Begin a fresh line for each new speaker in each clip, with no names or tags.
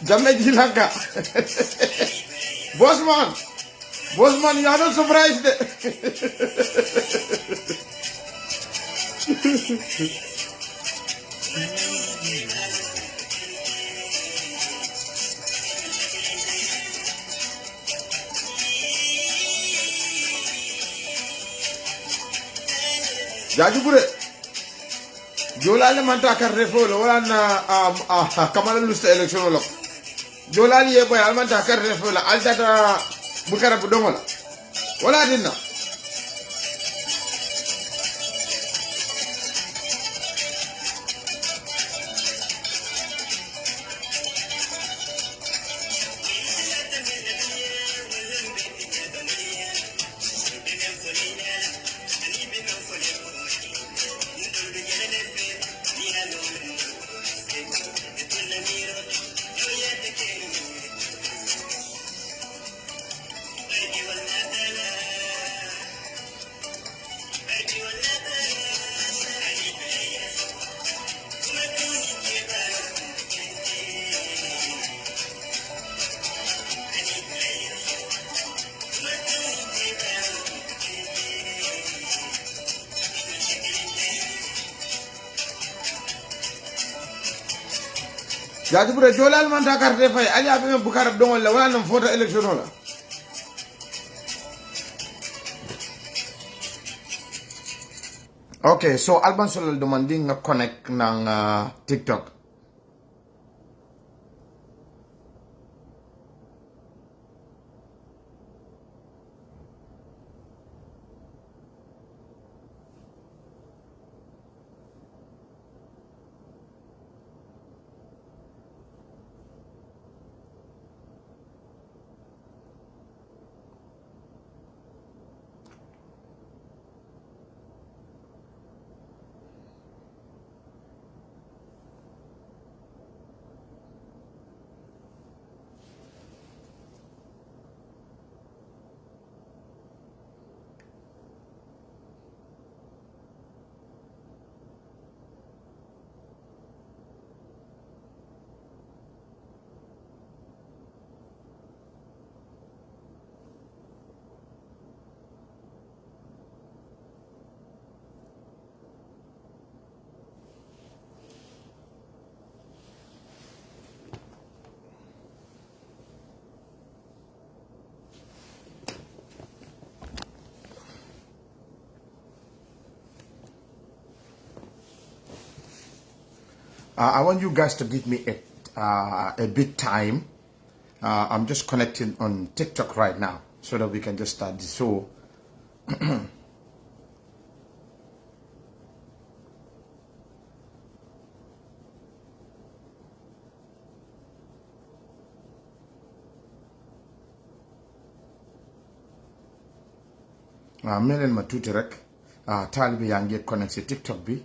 Jamme Jilaka. Bossman. Bossman, you are not surprised. Jajupure. Jolale manta kar refo lo wala na kamala lusta election lo. Jolali ye boy almanta kar refo la altata bukara budongola. Wala dinna. Jajupure jolal manta kar refo ali abe bukara budongol la wala na photo election la. Okay, so Alban Solal demanding nga connect ng TikTok. I want you guys to give me a bit time. I'm just connecting on TikTok right now so that we can just start this. So, melen ma tuuti rek taalibe yaa ngi connect si TikTok bi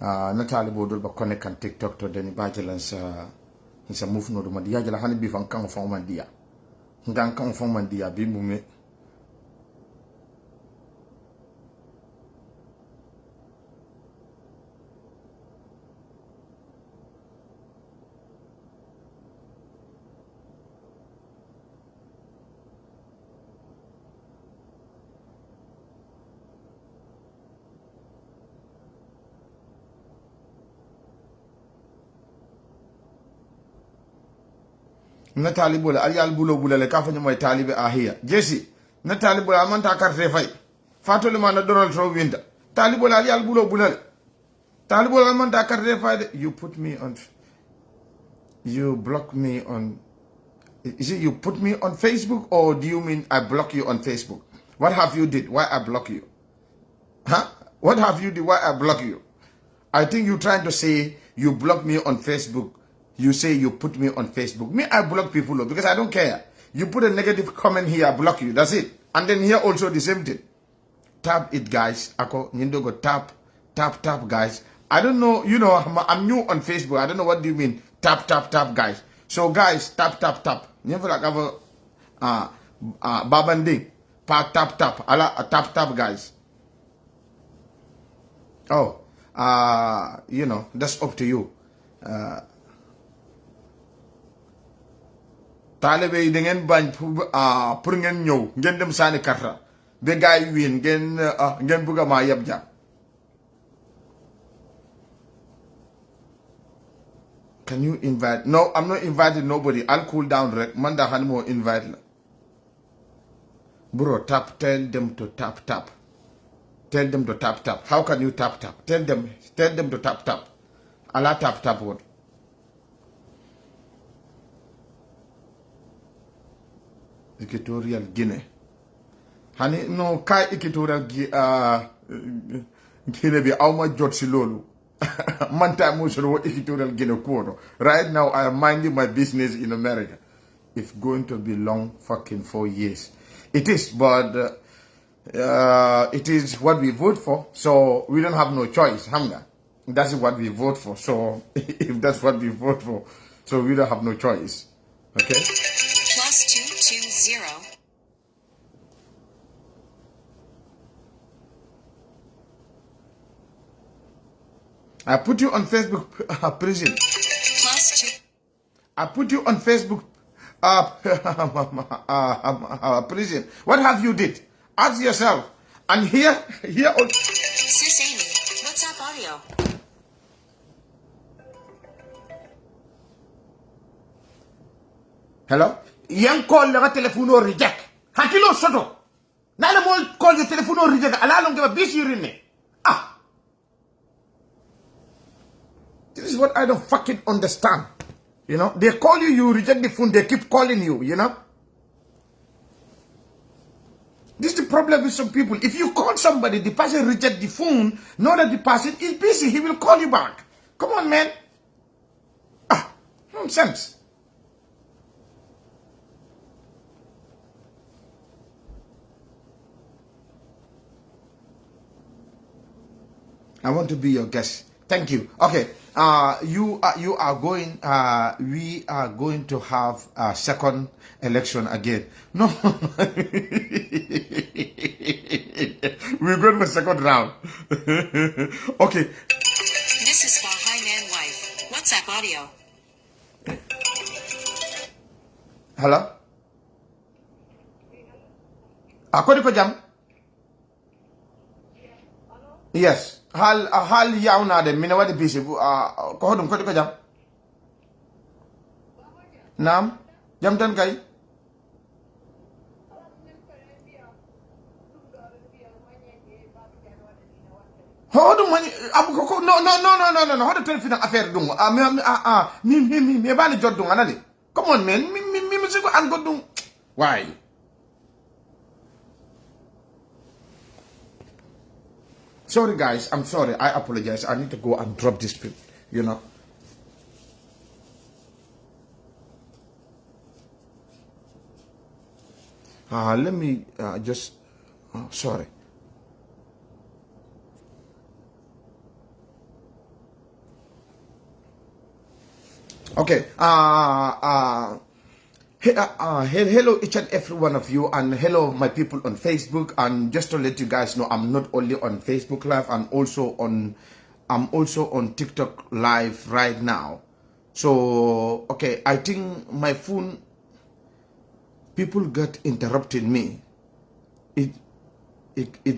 na taalibe dul ba connect kan TikTok to deni bajalan sa move no duma diya jala hani bi fan kan fon man diya ndan kan fon man diya bi mu me na talibo la ali albulo bulale ka fanyo moy talibe ahiya jesi na talibo la man ta carte fay fatole man dorol to winda talibo la ali albulo bulale talibo la man ta carte fay de you put me on you block me on is it you put me on Facebook or do you mean I block you on Facebook? What have you did why I block you? Huh? What have you did why I block you? I think you trying to say you block me on Facebook. You say you put me on Facebook. Me, I block people because I don't care. You put a negative comment here, I block you. That's it. And then here also the same thing. Tap it, guys. Ako, nindo go tap, guys. I don't know, you know, I'm new on Facebook. I don't know what do you mean. Tap, guys. So, guys, tap. Never like have babanding. Pa tap. Ala tap, guys. Oh, you know, that's up to you. taalibe yi da ngeen bañ pour ngeen ñëw ngeen dem sànni karta ba gaay yi wiin ngeen bëgg a maa yeb jàmm. Can you invite? No, I'm not inviting nobody. I'll cool down rek. Man da xani mo invite la. Bro, tell them to tap. Tell them to tap. How can you tap? Tell them to tap. Allah tap what? Equatorial Guinea. Hani no kai Equatorial Guinea bi awma jot si lolu. Manta Musoro Equatorial Guinea Quoro. Right now, I am minding my business in America. It's going to be long fucking 4 years. It is, but it is what we vote for, so we don't have no choice. Hamga. That's what we vote for. So if that's what we vote for, so we don't have no choice. Okay?
+220.
I put you on Facebook prison.
+2.
I put you on Facebook prison. What have you did? Ask yourself. And here.
Sis Amy, WhatsApp audio.
Hello? Yang call the telephone or reject. Hakilo soto. Nala mo call the telephone or reject. Alalong give a busy rinne. This is what I don't fucking understand. You know, they call you, you reject the phone, they keep calling you, you know. This is the problem with some people. If you call somebody, the person reject the phone, know that the person is busy, he will call you back. Come on, man. Nonsense. I want to be your guest. Thank you. Okay. You are going. We are going to have a second election again. No, we're going for second round. Okay.
This is for High-Man Wife. WhatsApp audio.
Hello. Akodi ko jam? Yes. Hal yauna de mina wadi bisi ko hodum ko jam. Nam jam tan kay. Hodum mani abu ko no hodo telephone affaire dum mi bali jot dum anade. Come on man mi music an godum. Why? Sorry guys, I'm sorry. I apologize. I need to go and drop this pic, you know. Let me just sorry. Okay. Hello each and every one of you, and hello my people on Facebook. And just to let you guys know, I'm not only on Facebook Live, I'm also on TikTok Live right now. So okay, I think my phone, people got interrupted me. It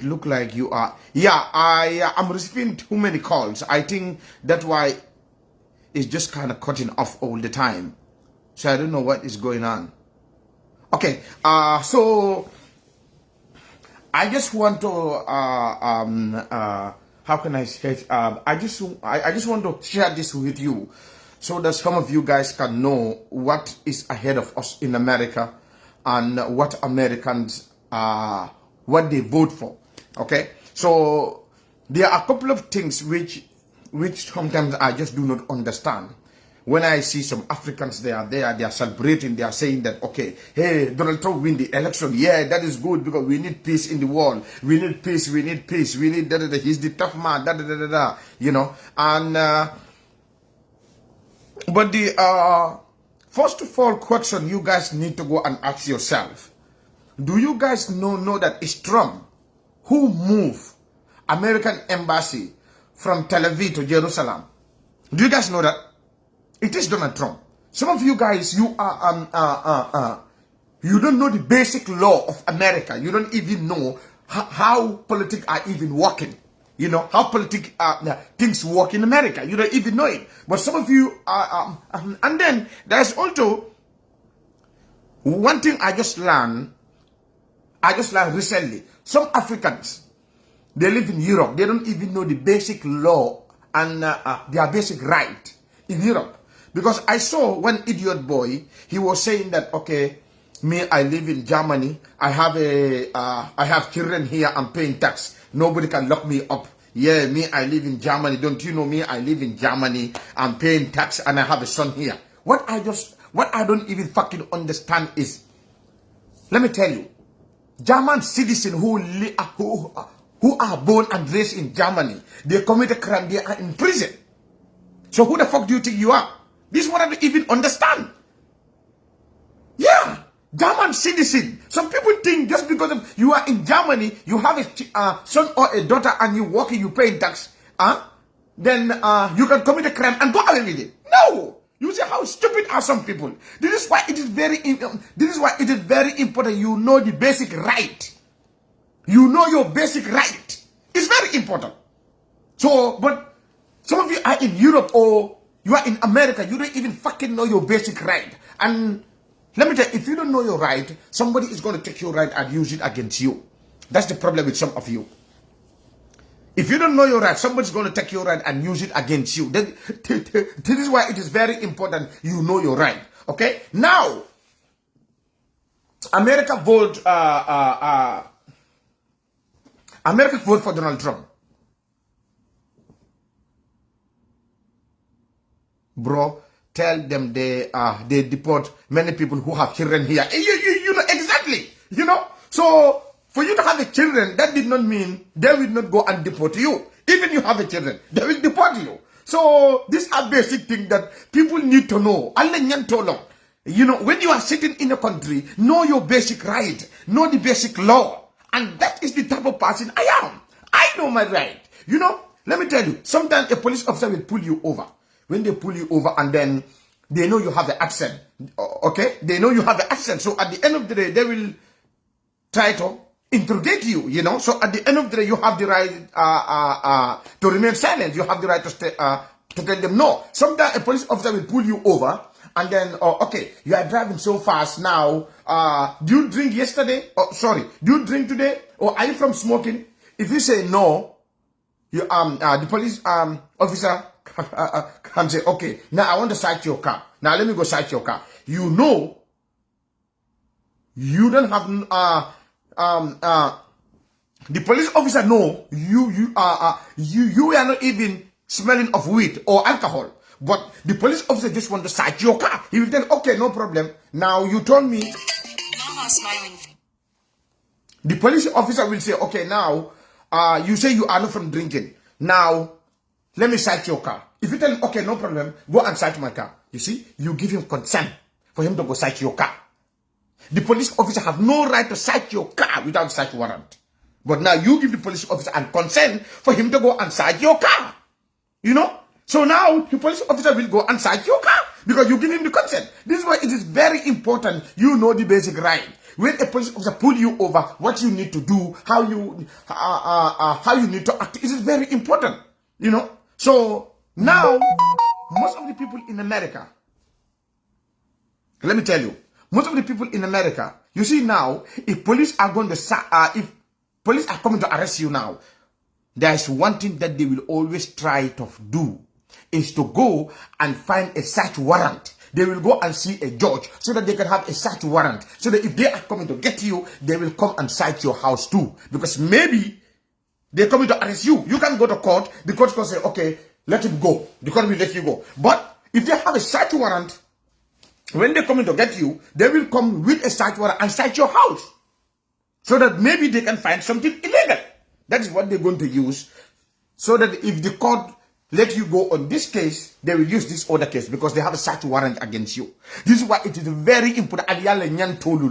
look like you are, yeah, I'm receiving too many calls. I think that's why it's just kind of cutting off all the time. So I don't know what is going on. Okay, so I just want to how can I say it? I just want to share this with you so that some of you guys can know what is ahead of us in America and what Americans what they vote for. Okay, so there are a couple of things which sometimes I just do not understand. When I see some Africans, they are celebrating, they are saying that, okay, hey, Donald Trump win the election. Yeah, that is good because we need peace in the world. We need peace, we need peace, we need da-da-da. He's the tough man, da-da-da-da-da, you know. And, but the, first of all question you guys need to go and ask yourself, do you guys know that it's Trump who moved American embassy from Tel Aviv to Jerusalem? Do you guys know that? It is Donald Trump. Some of you guys, you don't know the basic law of America. You don't even know how politics are even working. You know how politics things work in America. You don't even know it. But some of you and then there's also one thing I just learned recently. Some Africans, they live in Europe. They don't even know the basic law and their basic right in Europe. Because I saw one idiot boy, he was saying that, okay, me, I live in Germany. I have children here. I'm paying tax. Nobody can lock me up. Yeah, me, I live in Germany. Don't you know me? I live in Germany. I'm paying tax and I have a son here. What I don't even fucking understand is, let me tell you, German citizens who are born and raised in Germany, they commit a crime, they are in prison. So who the fuck do you think you are? This is what I don't even understand. Yeah, German citizen. Some people think just because of you are in Germany, you have a son or a daughter and you working, you paying tax, then you can commit a crime and go away with it. No. You see how stupid are some people. This is why it is very important you know the basic right. You know your basic right. It's very important. So, but some of you are in Europe or you are in America, you don't even fucking know your basic right. And let me tell you, if you don't know your right, somebody is going to take your right and use it against you. That's the problem with some of you. If you don't know your right, somebody's going to take your right and use it against you. This is why it is very important you know your right. Okay? Now, America vote for Donald Trump. Bro, tell them they deport many people who have children here. You know exactly. You know? So for you to have a children, that did not mean they will not go and deport you. Even you have a children, they will deport you. So these are basic things that people need to know. You know, when you are sitting in a country, know your basic right, know the basic law. And that is the type of person I am. I know my right. You know, let me tell you, sometimes a police officer will pull you over. When they pull you over and then they know you have the accent. Okay? They know you have the accent. So at the end of the day, they will try to interrogate you, you know. So at the end of the day, you have the right to remain silent. You have the right to tell them no. Sometimes a police officer will pull you over and then, okay, you are driving so fast now. Do you drink yesterday? Oh, sorry. Do you drink today? Or are you from smoking? If you say no, you the police officer can say, okay, now I want to search your car. Now let me go search your car. You know, you don't have the police officer know you are not even smelling of weed or alcohol. But the police officer just want to search your car. He will tell, okay, no problem. Now you told me.
Mama smiling.
The police officer will say, okay, now you say you are not from drinking. Now let me search your car. If you tell him, okay, no problem, go and search my car. You see, you give him consent for him to go search your car. The police officer have no right to search your car without search warrant. But now you give the police officer and consent for him to go and search your car. You know? So now the police officer will go and search your car because you give him the consent. This is why it is very important you know the basic right. When a police officer pull you over, what you need to do, how you need to act, it is very important. You know? So now, most of the people in America, let me tell you, most of the people in America, you see now, if police are going to, if police are coming to arrest you now, there is one thing that they will always try to do, is to go and find a search warrant. They will go and see a judge so that they can have a search warrant. So that if they are coming to get you, they will come and search your house too. Because maybe they're coming to arrest you. You can go to court. The court can say, okay, let him go. The court will let you go. But if they have a search warrant, when they're coming to get you, they will come with a search warrant and search your house. So that maybe they can find something illegal. That is what they're going to use. So that if the court let you go on this case, they will use this other case because they have a search warrant against you. This is why it is very important.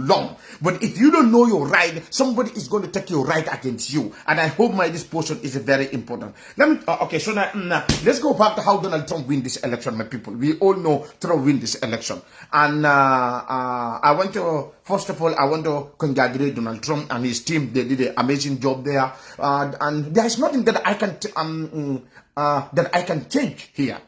Long. But if you don't know your right, somebody is going to take your right against you. And I hope this portion is very important. Let me, okay, so now, let's go back to how Donald Trump win this election, my people. We all know Trump win this election. And I want to, first of all, I want to congratulate Donald Trump and his team. They did an amazing job there. And there is nothing that I can change here.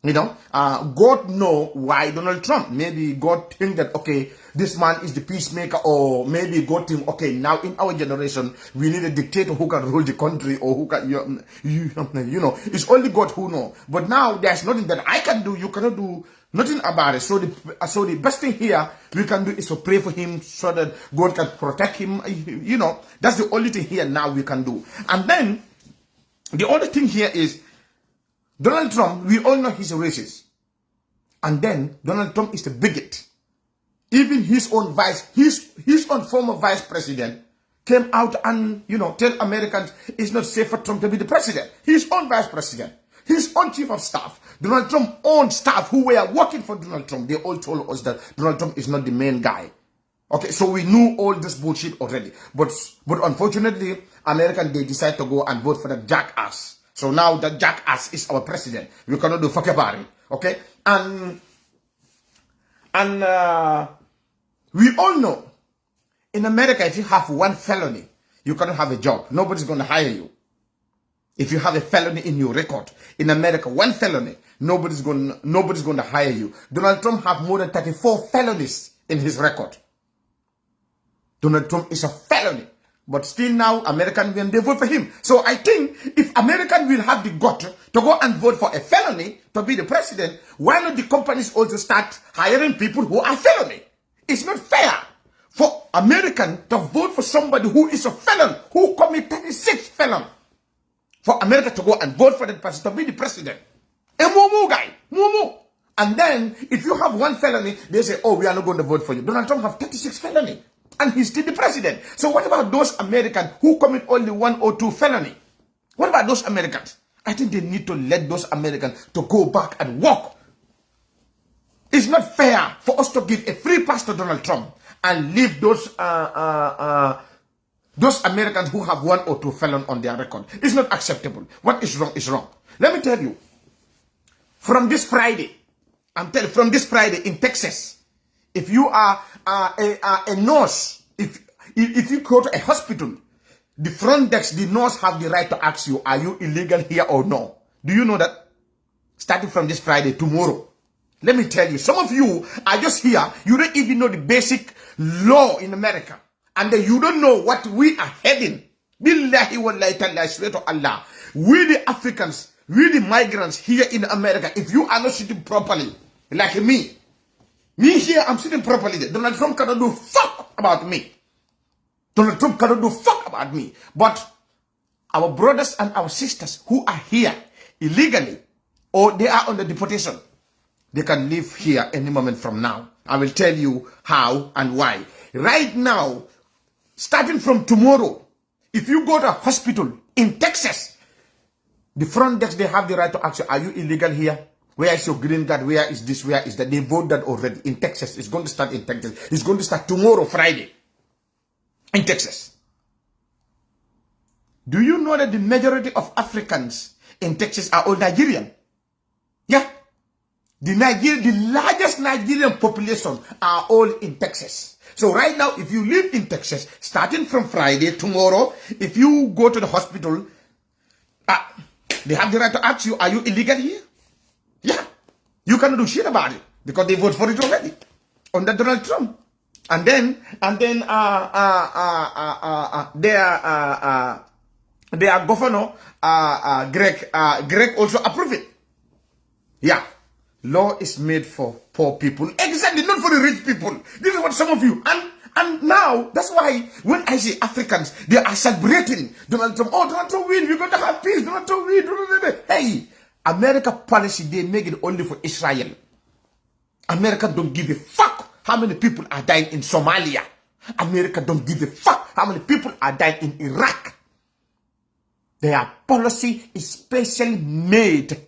You know, God know why Donald Trump. Maybe God think that, okay, this man is the peacemaker, or maybe God think, okay, now in our generation, we need a dictator who can rule the country, or who can, you know, it's only God who know. But now there's nothing that I can do. You cannot do nothing about it. So the best thing here we can do is to pray for him so that God can protect him. You know, that's the only thing here now we can do. And then the other thing here is, Donald Trump, we all know he's a racist. And then Donald Trump is the bigot. Even his own former vice president came out and, you know, tell Americans it's not safe for Trump to be the president. His own vice president, his own chief of staff, Donald Trump's own staff who were working for Donald Trump, they all told us that Donald Trump is not the main guy. Okay, so we knew all this bullshit already. But unfortunately, Americans, they decide to go and vote for the jackass. So now that jackass is our president. We cannot do fuck about it. Okay? And we all know, in America, if you have one felony, you cannot have a job. Nobody's going to hire you. If you have a felony in your record, in America, one felony, nobody's going to hire you. Donald Trump have more than 34 felonies in his record. Donald Trump is a felony. But still now, Americans, when they vote for him. So I think if Americans will have the gut to go and vote for a felony to be the president, why not the companies also start hiring people who are felony? It's not fair for Americans to vote for somebody who is a felon, who committed 36 felons. For America to go and vote for that person to be the president. A mumu guy. Mumu. And then, if you have one felony, they say, oh, we are not going to vote for you. Donald Trump have 36 felonies. And he's still the president. So what about those Americans who commit only 1 or 2 felony? What about those Americans? I think they need to let those Americans to go back and work. It's not fair for us to give a free pass to Donald Trump and leave those Americans who have 1 or 2 felon on their record. It's not acceptable. What is wrong is wrong. Let me tell you, from this Friday, from this Friday in Texas, if you are a nurse, if you go to a hospital, the front desk, the nurse have the right to ask you, are you illegal here or no? Do you know that? Starting from this Friday, tomorrow. Let me tell you, some of you are just here, you don't even know the basic law in America. And then you don't know what we are heading. Billahi wallahi ta'ala, I swear to Allah. We the Africans, we the migrants here in America, if you are not sitting properly, like me here, I'm sitting properly. Donald Trump cannot do fuck about me. Donald Trump cannot do fuck about me. But our brothers and our sisters who are here illegally, or they are under deportation, they can live here any moment from now. I will tell you how and why. Right now, starting from tomorrow, if you go to a hospital in Texas, the front desk, they have the right to ask you, are you illegal here? Where is your green card? Where is this? Where is that? They voted that already in Texas. It's going to start in Texas. It's going to start tomorrow, Friday, in Texas. Do you know that the majority of Africans in Texas are all Nigerian? Yeah. The largest Nigerian population are all in Texas. So right now, if you live in Texas, starting from Friday, tomorrow, if you go to the hospital, they have the right to ask you, are you illegal here? Yeah. You cannot do shit about it because they vote for it already under Donald Trump. And then their governor, Greg also approved it. Yeah. Law is made for poor people. Exactly, not for the rich people. This is what some of you, and now, that's why when I see Africans, they are celebrating Donald Trump. Oh, Donald Trump win, we're going to have peace, Donald Trump win. Hey, America policy, they make it only for Israel. America don't give a fuck how many people are dying in Somalia. America don't give a fuck how many people are dying in Iraq. Their policy is specially made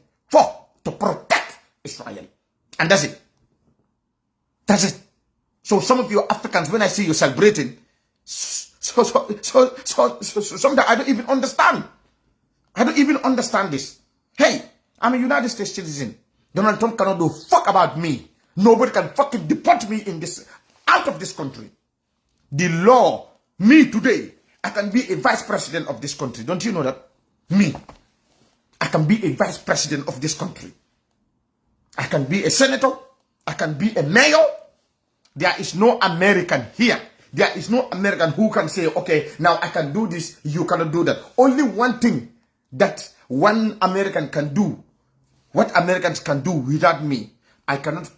to protect Israel. And that's it. That's it. So some of you Africans, when I see you celebrating, sometimes I don't even understand. I don't even understand this. Hey, I'm a United States citizen. Donald Trump cannot do fuck about me. Nobody can fucking deport me out of this country. The law, me today, I can be a vice president of this country. Don't you know that? Me. I can be a vice president of this country. I can be a senator. I can be a mayor. There is no American here. There is no American who can say, okay, now I can do this, you cannot do that. Only one thing that one American can do, what Americans can do without me, I cannot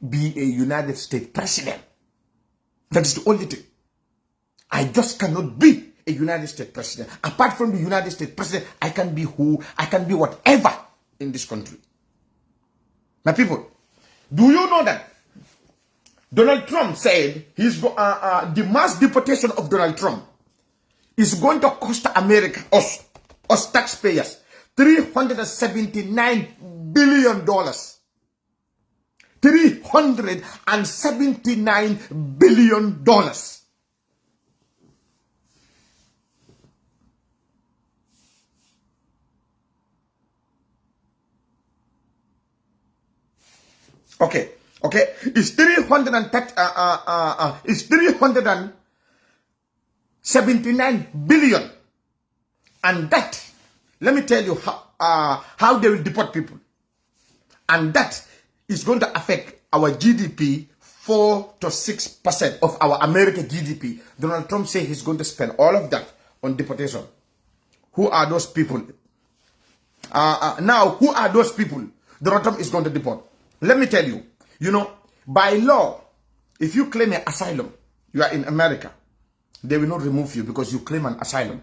be a United States president. That is the only thing. I just cannot be a United States president. Apart from the United States president, I can be whatever in this country. My people, do you know that Donald Trump said the mass deportation of Donald Trump is going to cost America, us taxpayers, $379 billion. $379 billion. Okay. It's 379 billion. And that, let me tell you how they will deport people. And that is going to affect our GDP 4 to 6% of our American GDP. Donald Trump says he's going to spend all of that on deportation. Who are those people? Now, who are those people Donald Trump is going to deport? Let me tell you, by law, if you claim an asylum, you are in America, they will not remove you because you claim an asylum.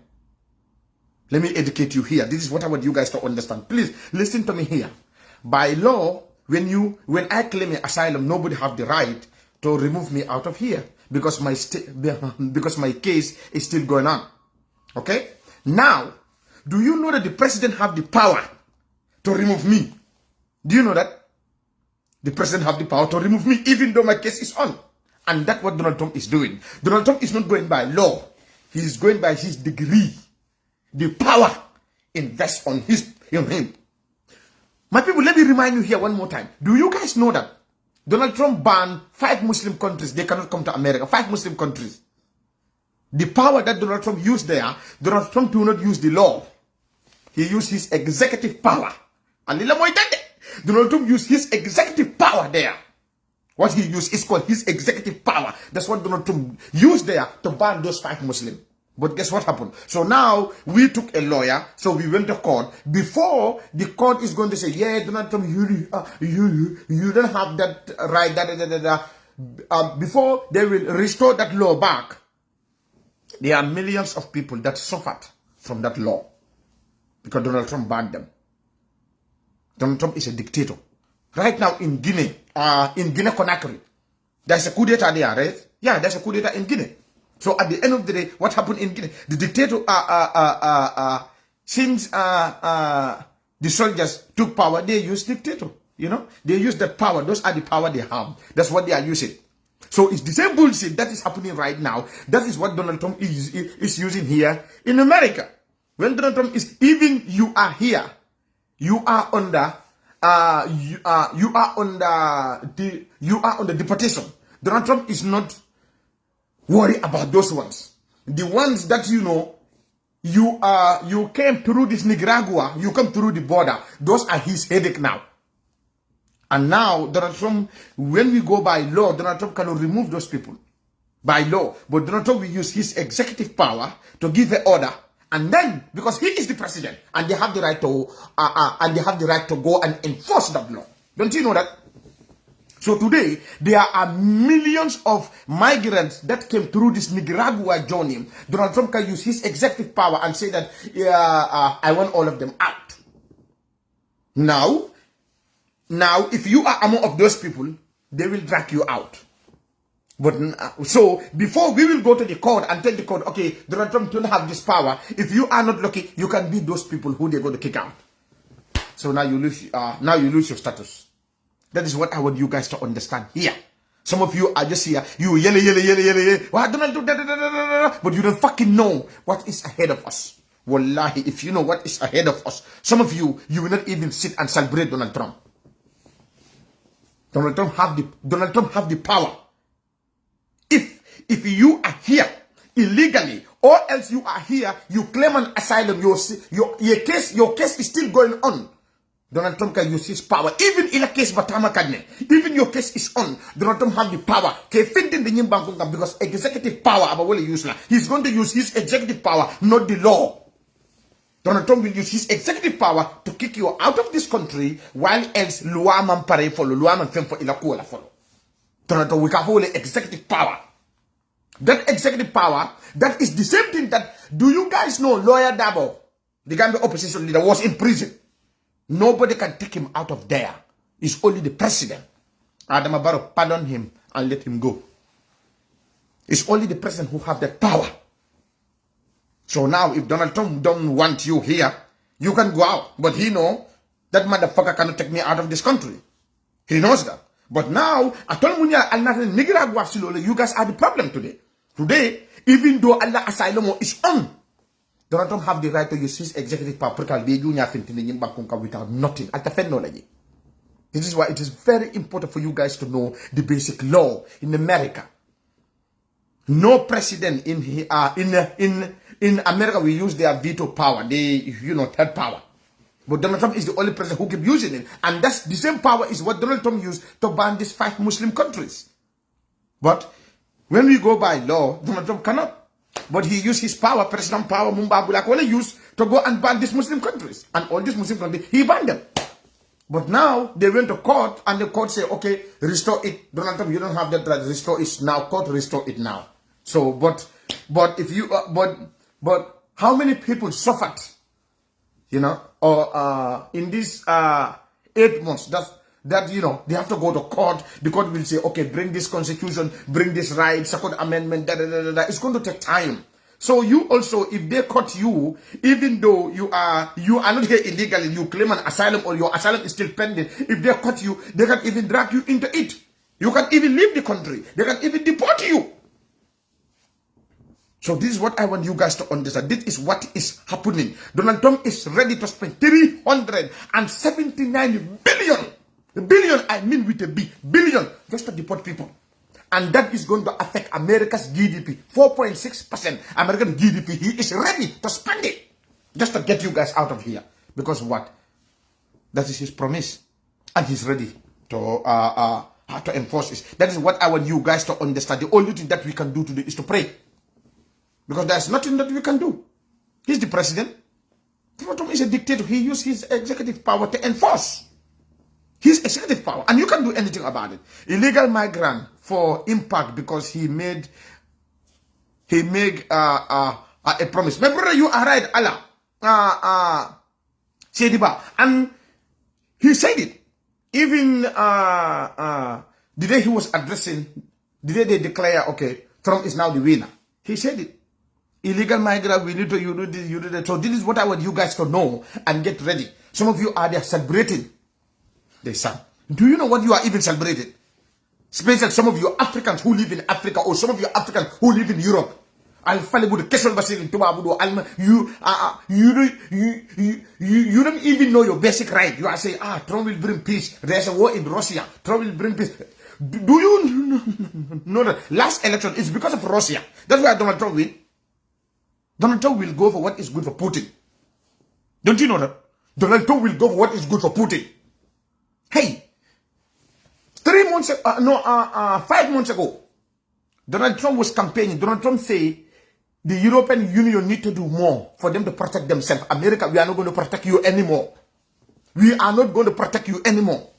Let me educate you here. This is what I want you guys to understand. Please, listen to me here. By law, when I claim an asylum, nobody have the right to remove me out of here because my case is still going on. Okay? Now, do you know that the president have the power to remove me? Do you know that? The president have the power to remove me even though my case is on. And that's what Donald Trump is doing. Donald Trump is not going by law. He is going by his degree. The power invests on him. My people, let me remind you here one more time. Do you guys know that Donald Trump banned 5 Muslim countries? They cannot come to America. 5 Muslim countries. The power that Donald Trump used there, Donald Trump do not use the law. He used his executive power. Donald Trump used his executive power there. What he used is called his executive power. That's what Donald Trump used there to ban those 5 Muslims. But guess what happened? So now we took a lawyer, so we went to court. Before the court is going to say, yeah, Donald Trump, you don't have that right, before they will restore that law back, there are millions of people that suffered from that law because Donald Trump banned them. Donald Trump is a dictator. Right now in Guinea, Conakry, there's a coup d'etat there, right? Yeah, there's a coup d'etat in Guinea. So at the end of the day, what happened in Guinea? The dictator, since the soldiers took power, they used dictator. They use that power. Those are the power they have. That's what they are using. So it's the same bullshit that is happening right now. That is what Donald Trump is using here in America. When Donald Trump is, even you are here, you are under deportation. Donald Trump is not worried about those ones. The ones that you came through this Nicaragua, you come through the border. Those are his headache now. And now Donald Trump, when we go by law, Donald Trump cannot remove those people by law. But Donald Trump will use his executive power to give an order. And then, because he is the president, and they have the right to, go and enforce that law. Don't you know that? So today, there are millions of migrants that came through this Nicaragua journey. Donald Trump can use his executive power and say that, I want all of them out. Now, if you are among of those people, they will drag you out. But so before we will go to the court and tell the court, okay, Donald Trump don't have this power. If you are not lucky, you can be those people who they're going to kick out. So now you lose your status. That is what I want you guys to understand here. Some of you are just here, you yell. Why don't I do that? But you don't fucking know what is ahead of us. Wallahi, if you know what is ahead of us, some of you will not even sit and celebrate Donald Trump. Donald Trump have the power. If you are here illegally, or else you are here, you claim an asylum, your case is still going on. Donald Trump can use his power. Even in a case Batama Kadne, even your case is on. Donald Trump have the power. Because executive power, he's going to use his executive power, not the law. Donald Trump will use his executive power to kick you out of this country, while else Luaman Pare follow, Luaman Fem for Ilakuala follow. Donald Trump, we can hold executive power. That executive power, that is the same thing that, do you guys know Lawyer Dabo, the Gambia opposition leader, was in prison? Nobody can take him out of there. It's only the president. Adama Barrow pardon him and let him go. It's only the president who have that power. So now, if Donald Trump don't want you here, you can go out. But he know that motherfucker cannot take me out of this country. He knows that. But now, you guys are the problem today. Today, even though Allah asylum is on, Donald Trump have the right to use his executive power without nothing. This is why it is very important for you guys to know the basic law in America. No president in America will use their veto power. Third power. But Donald Trump is the only president who keep using it. And that's the same power is what Donald Trump used to ban these 5 Muslim countries. But when we go by law, Donald Trump cannot. But he used his power, president power, Mumbabula, used to go and ban these Muslim countries. And all these Muslim countries, he banned them. But now they went to court and the court said, okay, restore it. Donald Trump, you don't have that right. Restore it now. Court, restore it now. So, but if you, but how many people suffered, in these 8 months, that they have to go to court. The court will say, okay, bring this constitution, bring this right, second amendment, It's going to take time. So you also, if they caught you, even though you are not here illegally, you claim an asylum or your asylum is still pending, if they caught you, they can even drag you into it. You can even leave the country. They can even deport you. So this is what I want you guys to understand. This is what is happening. Donald Trump is ready to spend $379 billion. Billion, I mean with a B. Billion, just to deport people. And that is going to affect America's GDP. 4.6% American GDP. He is ready to spend it. Just to get you guys out of here. Because what? That is his promise. And he's ready to enforce this. That is what I want you guys to understand. The only thing that we can do today is to pray. Because there's nothing that we can do. He's the president. Trump is a dictator. He used his executive power to enforce his executive power. And you can't do anything about it. Illegal migrant for impact because he made a promise. My brother, you are right, Allah. Sediba. And he said it. Even the day he was addressing, the day they declare, okay, Trump is now the winner. He said it. Illegal migrant, we need to, you do this, you do that. So this is what I want you guys to know and get ready. Some of you are there celebrating. They sang. Do you know what you are even celebrating? Especially some of you Africans who live in Africa or some of you Africans who live in Europe. You don't even know your basic right. You are saying, Trump will bring peace. There's a war in Russia. Trump will bring peace. Do you know that last election is because of Russia? That's why Donald Trump win. Donald Trump will go for what is good for Putin. Don't you know that? Donald Trump will go for what is good for Putin. Hey, 5 months ago, Donald Trump was campaigning. Donald Trump said the European Union need to do more for them to protect themselves. America, we are not going to protect you anymore. We are not going to protect you anymore.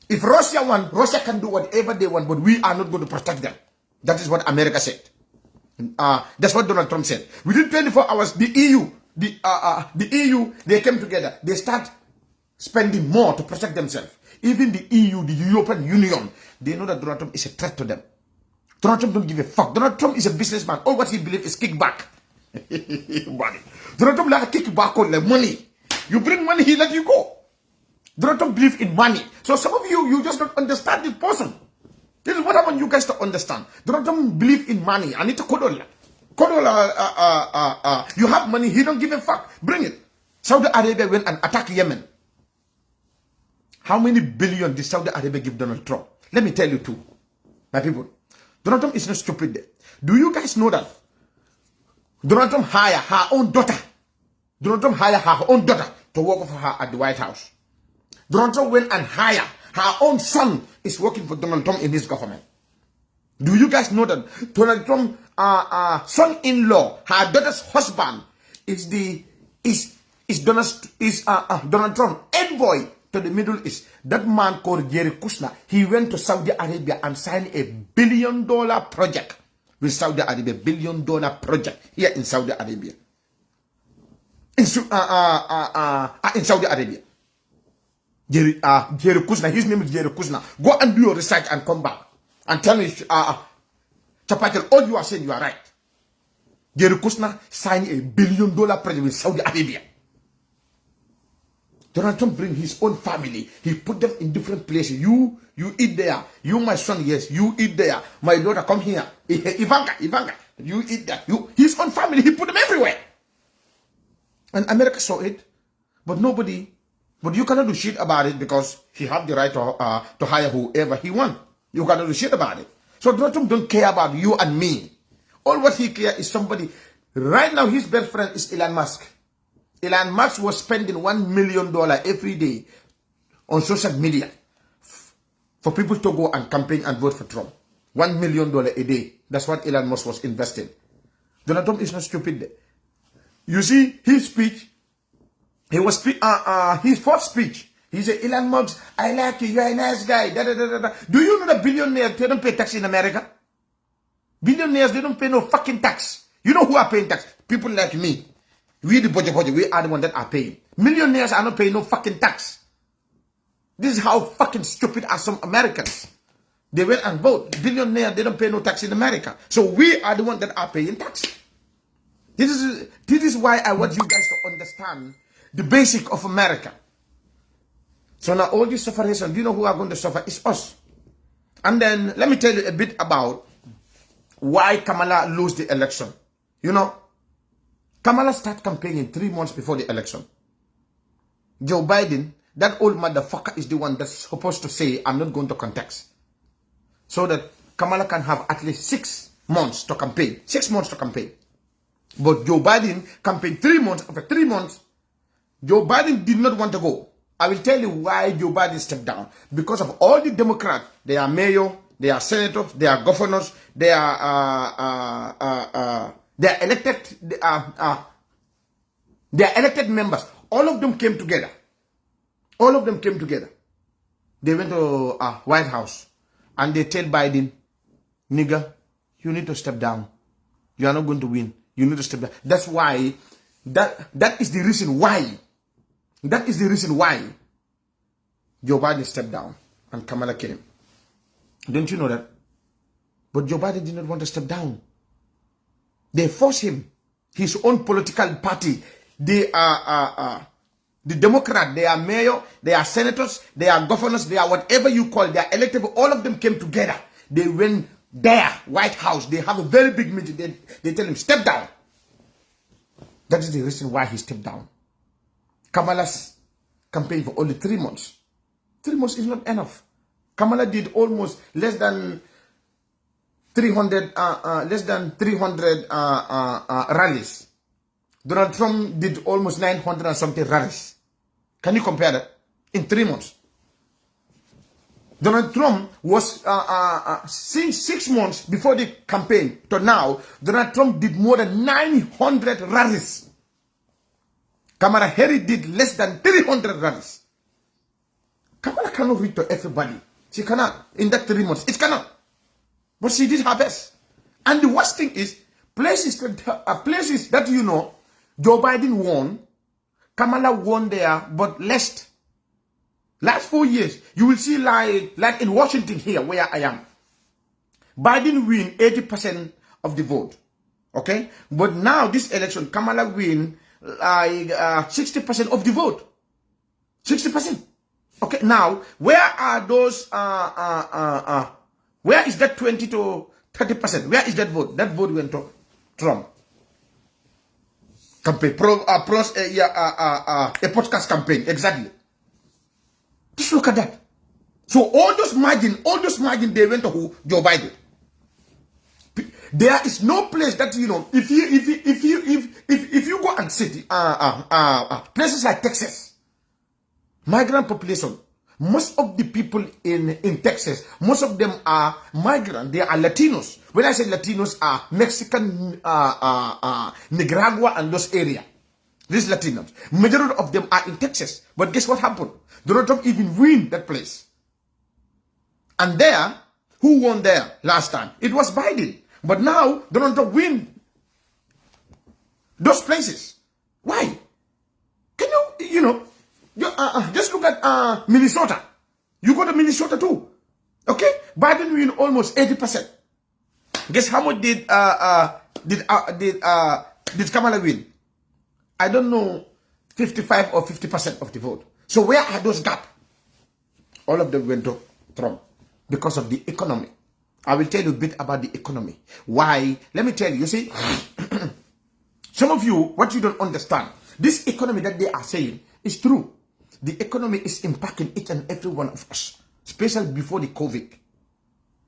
If Russia wants, Russia can do whatever they want, but we are not going to protect them. That is what America said. That's what Donald Trump said. Within 24 hours, the EU, they came together. They start spending more to protect themselves. Even the EU, the European Union, they know that Donald Trump is a threat to them. Donald Trump don't give a fuck. Donald Trump is a businessman. All what he believes is kickback. Donald Trump like a kickback on the money. You bring money, he let you go. Donald Trump believes in money. So some of you just don't understand this person. This is what I want you guys to understand. Donald Trump believes in money. Anita Kodola. Kodola, you have money, he don't give a fuck. Bring it. Saudi Arabia went and attacked Yemen. How many billion did Saudi Arabia give Donald Trump? Let me tell you two, my people. Donald Trump is not stupid. Do you guys know that Donald Trump hired her own daughter? Donald Trump hired her own daughter to work for her at the White House. Donald Trump went and hired her own son is working for Donald Trump in his government. Do you guys know that Donald Trump son-in-law, her daughter's husband, is Donald Trump envoy to the Middle East? That man called Jerry Kushner, he went to Saudi Arabia and signed a $1 billion project with Saudi Arabia, $1 billion project here in Saudi Arabia. In Saudi Arabia. Jerry Kushner, his name is Jerry Kushner. Go and do your research and come back and tell me, Chapatel, all you are saying, you are right. Jerry Kushner signed a $1 billion project with Saudi Arabia. Donald Trump bring his own family. He put them in different places. You eat there. You, my son, yes, you eat there. My daughter, come here. Ivanka, you eat there. His own family, he put them everywhere. And America saw it, but you cannot do shit about it because he have the right to hire whoever he want. You cannot do shit about it. So Donald Trump don't care about you and me. All what he care is somebody. Right now, his best friend is Elon Musk. Elon Musk was spending $1 million every day on social media for people to go and campaign and vote for Trump. $1 million a day. That's what Elon Musk was investing. Donald Trump is not stupid. You see, his speech, his first speech, he said, Elon Musk, I like you, you're a nice guy. Do you know that billionaires, they don't pay tax in America? Billionaires, they don't pay no fucking tax. You know who are paying tax? People like me. We the budget, we are the ones that are paying. Millionaires are not paying no fucking tax. This is how fucking stupid are some Americans. They went and vote. Billionaires, they don't pay no tax in America. So we are the ones that are paying tax. This is why I want you guys to understand the basic of America. So now all this sufferation, do you know who are going to suffer? It's us. And then let me tell you a bit about why Kamala lost the election. You know, Kamala started campaigning 3 months before the election. Joe Biden, that old motherfucker, is the one that's supposed to say, I'm not going to contest. So that Kamala can have at least 6 months to campaign. 6 months to campaign. But Joe Biden campaigned 3 months. After 3 months, Joe Biden did not want to go. I will tell you why Joe Biden stepped down. Because of all the Democrats. They are mayor, they are senators, they are governors, they are elected. They are elected members. All of them came together. All of them came together. They went to White House and they tell Biden, nigga, you need to step down. You are not going to win. You need to step down. That's why. That is the reason why. That is the reason why Joe Biden stepped down and Kamala came. Don't you know that? But Joe Biden did not want to step down. They forced him. His own political party. They are the Democrat. They are mayor. They are senators. They are governors. They are whatever you call. They are elected. All of them came together. They went there, White House. They have a very big meeting. They tell him, step down. That is the reason why he stepped down. Kamala's campaign for only 3 months. 3 months is not enough. Kamala did almost less than 300 rallies. Donald Trump did almost 900 and something rallies. Can you compare that? In 3 months. Donald Trump was, since 6 months before the campaign to now, Donald Trump did more than 900 rallies. Kamala Harris did less than 300 rallies. Kamala cannot reach to everybody. She cannot in that 3 months. It cannot. But she did her best. And the worst thing is, places that you know, Joe Biden won, Kamala won there, but last 4 years, you will see like in Washington here, where I am. Biden win 80% of the vote. Okay? But now, this election, Kamala win like 60% of the vote. 60%. Okay, now, where are those, where is that 20 to 30%? Where is that vote? That vote went to Trump. Campaign, a podcast campaign, exactly. Just look at that. So all those margin, they went to who? Joe Biden. There is no place that, you know, if you go and city, places like Texas, migrant population, most of the people in Texas, most of them are migrant. They are Latinos. When I say Latinos, are Mexican, Nicaragua, and those area. These Latinos, majority of them are in Texas. But guess what happened? Donald Trump even win that place. And there, who won there last time? It was Biden. But now, Donald Trump win those places. Why? Can just look at Minnesota. You go to Minnesota too. Okay? Biden win almost 80%. Guess how much did Kamala win? I don't know, 55 or 50% of the vote. So where are those gaps? All of them went to Trump because of the economy. I will tell you a bit about the economy. Why? Let me tell you, see, some of you, what you don't understand, this economy that they are saying is true. The economy is impacting each and every one of us, especially before the COVID.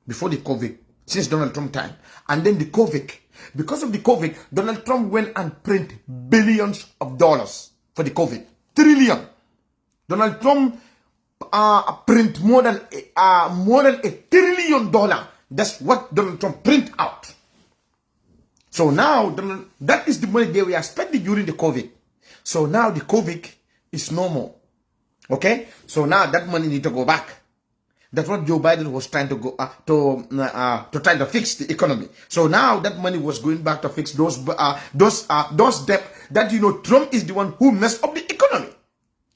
Before the COVID, since Donald Trump time. And then the COVID. Because of the COVID, Donald Trump went and print billions of dollars for the COVID. Trillion. Donald Trump print more than $1 trillion. That's what Donald Trump print out. So now, that is the money they were spending during the COVID. So now the COVID is no more. Okay? So now that money need to go back. That's what Joe Biden was trying to go to try to fix the economy. So now that money was going back to fix those debt that, you know, Trump is the one who messed up the economy.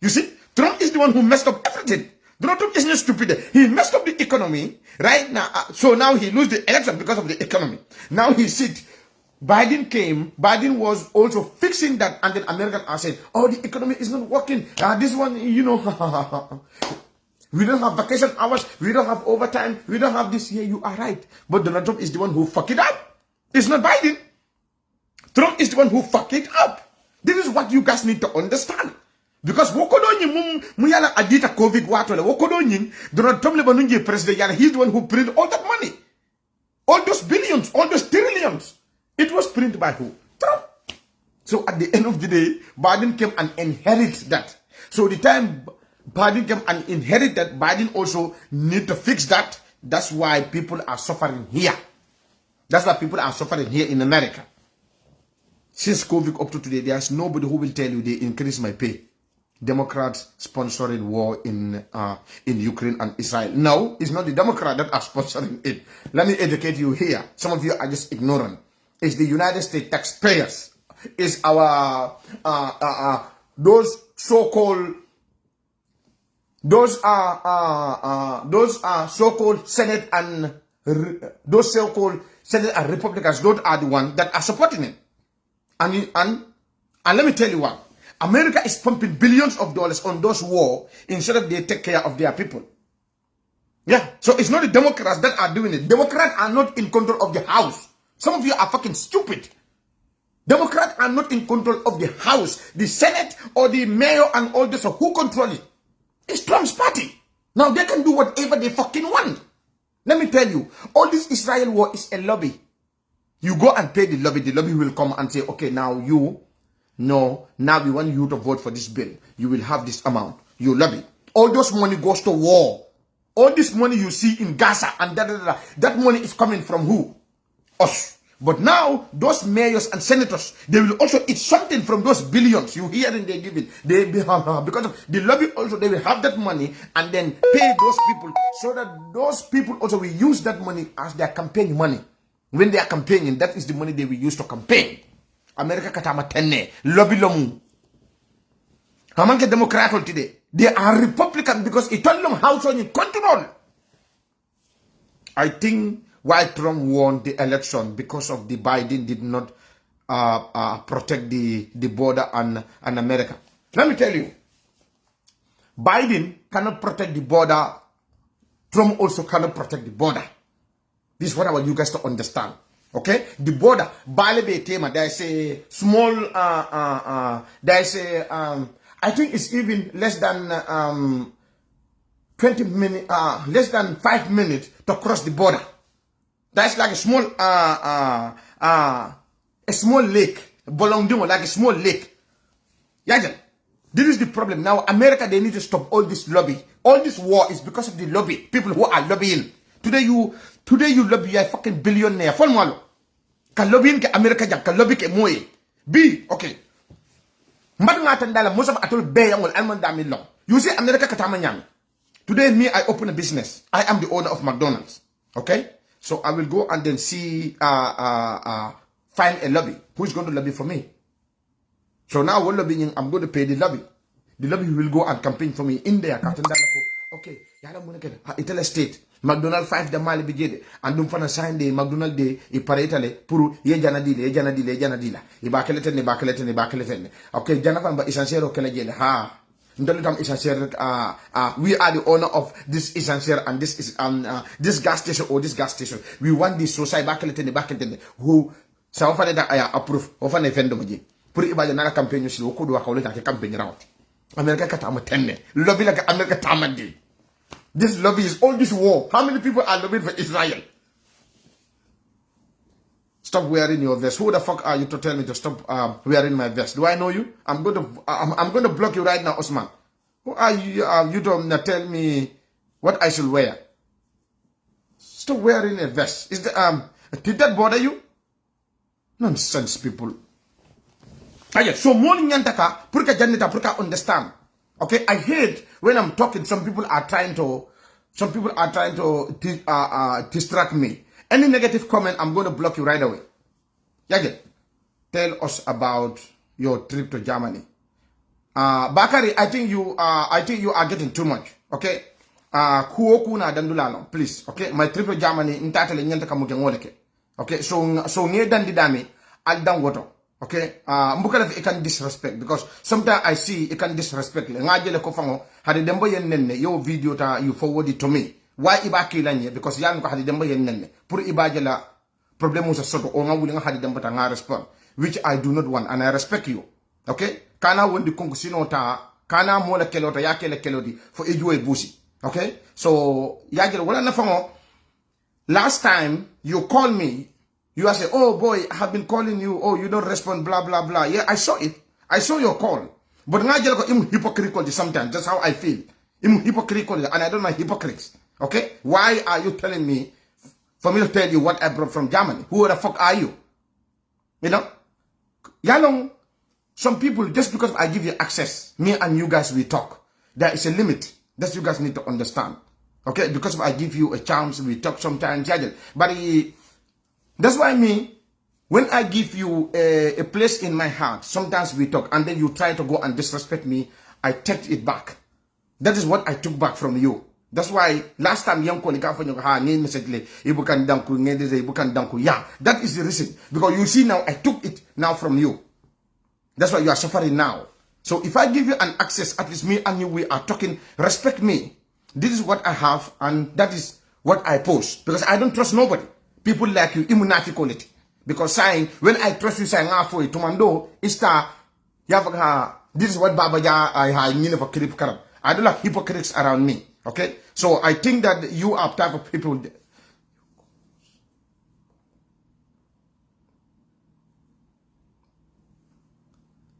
You see, Trump is the one who messed up everything. Donald Trump is not stupid. He messed up the economy right now. So now he lose the election because of the economy. Now he sit. Biden came. Biden was also fixing that, and then Americans are saying, "Oh, the economy is not working. This one, you know." We don't have vacation hours. We don't have overtime. We don't have this here. You are right. But Donald Trump is the one who fucked it up. It's not Biden. Trump is the one who fucked it up. This is what you guys need to understand. Because muyala adita COVID watole wokodonyin Donald Trump lebanunje president yana, he's the one who printed all that money. All those billions, all those trillions. It was printed by who? Trump. So at the end of the day, Biden came and inherited that. So the time Biden came and inherited that, Biden also need to fix that. That's why people are suffering here. That's why people are suffering here in America. Since COVID up to today, there's nobody who will tell you they increase my pay. Democrats sponsoring war in Ukraine and Israel. No, it's not the Democrats that are sponsoring it. Let me educate you here. Some of you are just ignorant. It's the United States taxpayers. It's our those so-called so-called Senate and those so-called Senate and Republicans. Those are the ones that are supporting it. And let me tell you what. America is pumping billions of dollars on those war instead of they take care of their people. Yeah. So it's not the Democrats that are doing it. Democrats are not in control of the House. Some of you are fucking stupid. Democrats are not in control of the House, the Senate, or the mayor and all this. So who control it? It's Trump's party. Now they can do whatever they fucking want. Let me tell you, all this Israel war is a lobby. You go and pay the lobby will come and say, okay, now you, no, now we want you to vote for this bill. You will have this amount. You lobby. All those money goes to war. All this money you see in Gaza and that money is coming from who? Us. But now, those mayors and senators, they will also eat something from those billions you hear and they're giving. Because of the lobby also, they will have that money and then pay those people so that those people also will use that money as their campaign money. When they are campaigning, that is the money they will use to campaign. America katama tenne, lobby lomu. Hamanke Democrat today. They are Republican because it told them how to control. I think why Trump won the election because of the Biden did not protect the border and America. Let me tell you, Biden cannot protect the border. Trump also cannot protect the border. This is what I want you guys to understand. Okay? The border, Balebe Tema, there's a small, there's a, I think it's even less than 20 minutes, less than 5 minutes to cross the border. That's like a small lake. Bolongdimo, like a small lake. Yeah, this is the problem. Now, America, they need to stop all this lobby. All this war is because of the lobby. People who are lobbying. Today you lobby, you're a fucking billionaire. Follow me. Can lobbying ke America jang, can lobby ke moe. B, okay. Mbadu ngatandala, most of atol be yang wal alman dami long. You see America katama nyami. Today, me, I open a business. I am the owner of McDonald's. Okay? So I will go and then see, find a lobby. Who's going to lobby for me? So now what lobbying, I'm going to pay the lobby. The lobby will go and campaign for me in there. Okay, yala muna kena. Itala state. McDonald's 5 da mali bijede. Andum fana sign de McDonald's de ipare itale puru ye jana dila. Ibakelete. Okay, jana famba essentiel kala jele. Ha. We are the owner of this essential and this is this gas station or this gas station. We want this society back who sa ofane da aya approve ofane fendo moji. Pour ibaje na campaign yo silo ko do wakawle ta campaign route. America katama tenne. Lobby like America tamadi. This lobby is all this war. How many people are lobbying for Israel? Stop wearing your vest. Who the fuck are you to tell me to stop wearing my vest? Do I know you? I'm going to block you right now, Osman. Who are you? You don't tell me what I should wear. Stop wearing a vest. Is did that bother you? Nonsense, people. So morning yantaka purka janita purka understand. Okay, I hate when I'm talking. Some people are trying to distract me. Any negative comment, I'm going to block you right away. Yage, tell us about your trip to Germany. Bakari, I think you are getting too much. Okay, kuokuna dandulalo, please. Okay, my trip to Germany intatele nyanta kamuke ngoleke. Okay, so nge dandi dami al dan woto. Okay, mbukala it can disrespect because sometimes I see it can disrespect. Ngajele ko fango hade dembo yen nenne yo video ta you forward it to me. Why ibaki lanye? Because yan ko hadi dembo yen nenne. Pour ibaje la problem sa soto o nga wuli nga hadi dembo ta nga respond, which I do not want and I respect you. Okay? Kana wondi kongo sino ta kana mola kelota ya kele kelodi for ejuwe busi. Okay? So yajele wala na fango. Last time you called me, you are saying, oh boy, I have been calling you, oh you don't respond, blah blah blah. Yeah, I saw it. I saw your call. But nga jele ko imu hypocritical sometimes. That's how I feel. Imu hypocritical and I don't like hypocrites. Okay? Why are you telling me for me to tell you what I brought from Germany? Who the fuck are you? You know? Yalong, some people, just because I give you access, me and you guys, we talk. There is a limit. That you guys need to understand. Okay? Because if I give you a chance, we talk sometimes. But that's why when I give you a place in my heart, sometimes we talk, and then you try to go and disrespect me, I take it back. That is what I took back from you. That's why last time young konika for your name message ibukan danku ngende ibukan danku. Yeah, that is the reason. Because you see now I took it now from you. That's why you are suffering now. So if I give you an access, at least me and you we are talking, respect me. This is what I have and that is what I post. Because I don't trust nobody. People like you, imunafi quality. Because saying when I trust you saying for it tumando ista this is what Baba ja I mean for krip karab. I don't like hypocrites around me. Okay, so I think that you are type of people.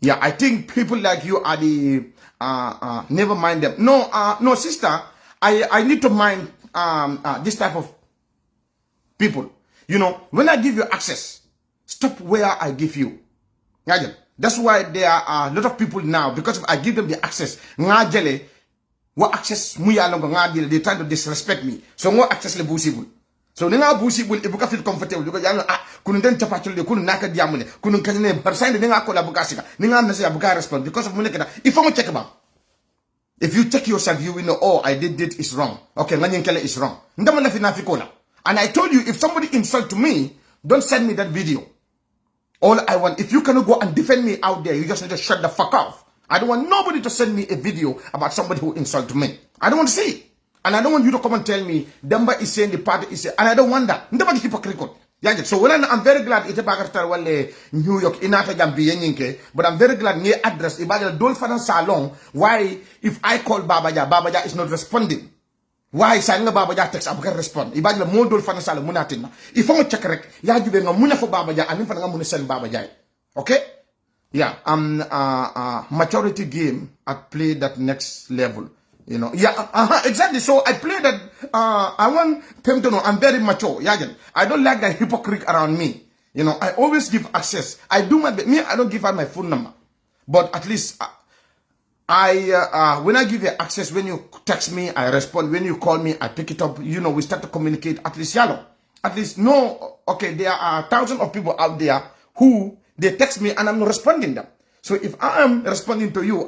Yeah, I think people like you are the never mind them. No, sister. I need to mind this type of people. You know, when I give you access, stop where I give you. That's why there are a lot of people now because if I give them the access. What access they try to disrespect me. So what access le possible. So nga possible e buka feel comfortable because yalo kunu den chapachul de kunu naka diamule kunu kanene barsainde nga ko la buka sika nga message buka respond because of muneka if you check about. If you check yourself you will know oh I did it is wrong. Okay, nganyenkele is wrong. Ndama na finafikola. And I told you if somebody insult to me, don't send me that video. All I want if you cannot go and defend me out there, you just need to shut the fuck off. I don't want nobody to send me a video about somebody who insulted me. I don't want to see it. And I don't want you to come and tell me Demba is saying the party is saying, and I don't want that. Never hypocritical. Yeah, so when I'm very glad ite bagartar wale New York inata jambi yenyinke, but I'm very glad near address ibadal dol fanan salon why if I call Babaja is not responding. Why sa nga Babaja text abaka respond. Ibadal mo dol fanan salon munatin na. If I check rek ya jube nga muna fo Babaja anin fanan nga muna send Babaja. Okay? Yeah, maturity game I play that next level. You know, yeah, exactly. So I play that. I want them to know I'm very mature. Yeah, I don't like that hypocrite around me. You know, I always give access. I do my me. I don't give out my phone number, but at least when I give you access, when you text me, I respond. When you call me, I pick it up. You know, we start to communicate. At least, at least no. Okay, there are thousands of people out there who they text me and I'm not responding them. So if I am responding to you,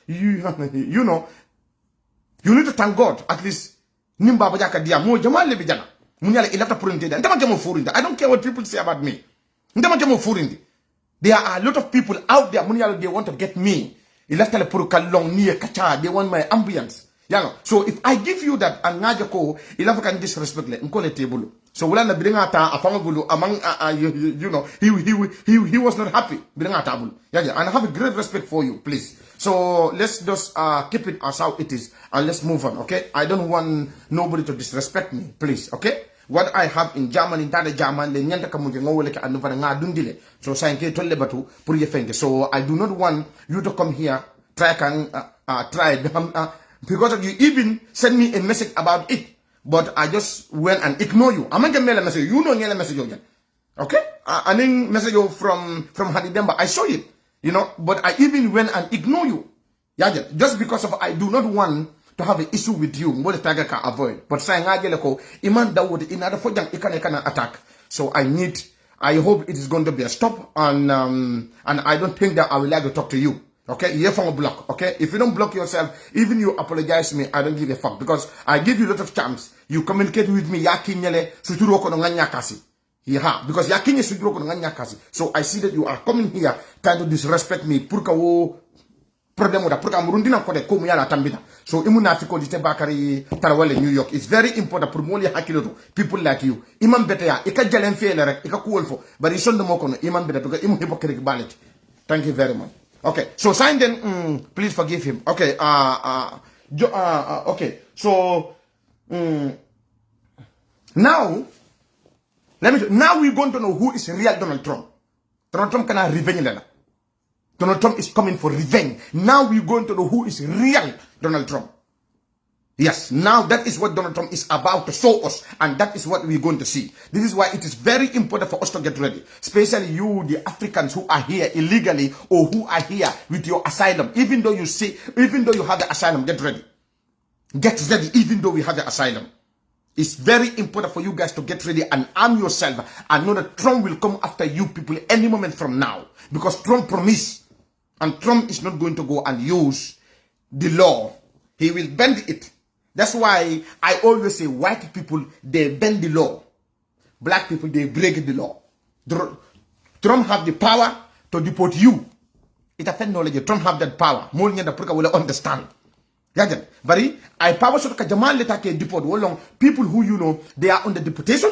you know, you need to thank God. At least nimba bajaka dia mo jamal le bijana munyale ilafta purinde da ndama jamo furinde. I don't care what people say about me. Ndama jamo furinde. There are a lot of people out there munyale they want to get me. Ilafta le purukal long niye kacha, they want my ambience. You know. So if I give you that and ngaja ko ilafta can disrespect le nkole table. So wala na bilinga ta afangabulu among you know he was not happy bilinga tabulu. Yeah, and I have a great respect for you, please. So let's just keep it as how it is and let's move on, okay? I don't want nobody to disrespect me, please, okay? What I have in Germany, that German, the nyanta kamuke ngawele ka anu nga dundile. So sainke tolle batu puri yefenge. So I do not want you to come here try because you even send me a message about it, but I just went and ignore you. I'm gonna mail a message. You know nyele message again, okay? Aning message from Hadidemba. I saw it. You know, but I even went and ignore you. Yeah, just because of I do not want to have an issue with you. What the tiger can avoid. But saying Iman Dawood in other for ikana attack. So I hope it is going to be a stop and I don't think that I will like to talk to you. Okay, you're from a block. Okay, if you don't block yourself, even you apologize to me, I don't give a fuck because I give you a lot of chance. You communicate with me, yakinyele suturo kono nganyakasi. Yeah, because yakinye sudro ko nganya kasi. So I see that you are coming here trying to disrespect me. Purka wo problem da purka murundi na kode ko mu yala tambita. So imuna fiko dite bakari tarawale New York. It's very important pour moli hakiloto people like you. Imam beta ya ika jalen fele rek ika kuwolfo. But it's on the mokono imam beta because imu hypocrite ballet. Thank you very much. Okay. So sign then please forgive him. Okay. Okay. So now now we're going to know who is real Donald Trump. Donald Trump cannot revenge. Donald Trump is coming for revenge. Now we're going to know who is real Donald Trump. Yes, now that is what Donald Trump is about to show us. And that is what we're going to see. This is why it is very important for us to get ready. Especially you, the Africans who are here illegally or who are here with your asylum. Even though you have the asylum, get ready. Get ready even though we have the asylum. It's very important for you guys to get ready and arm yourself and know that Trump will come after you people any moment from now. Because Trump promised. And Trump is not going to go and use the law. He will bend it. That's why I always say white people, they bend the law. Black people, they break the law. Trump have the power to deport you. It affect knowledge. Trump have that power. More than the people will understand. Yajan, bari I power so ka jaman leta ke deport wolong people who you know they are on the deportation.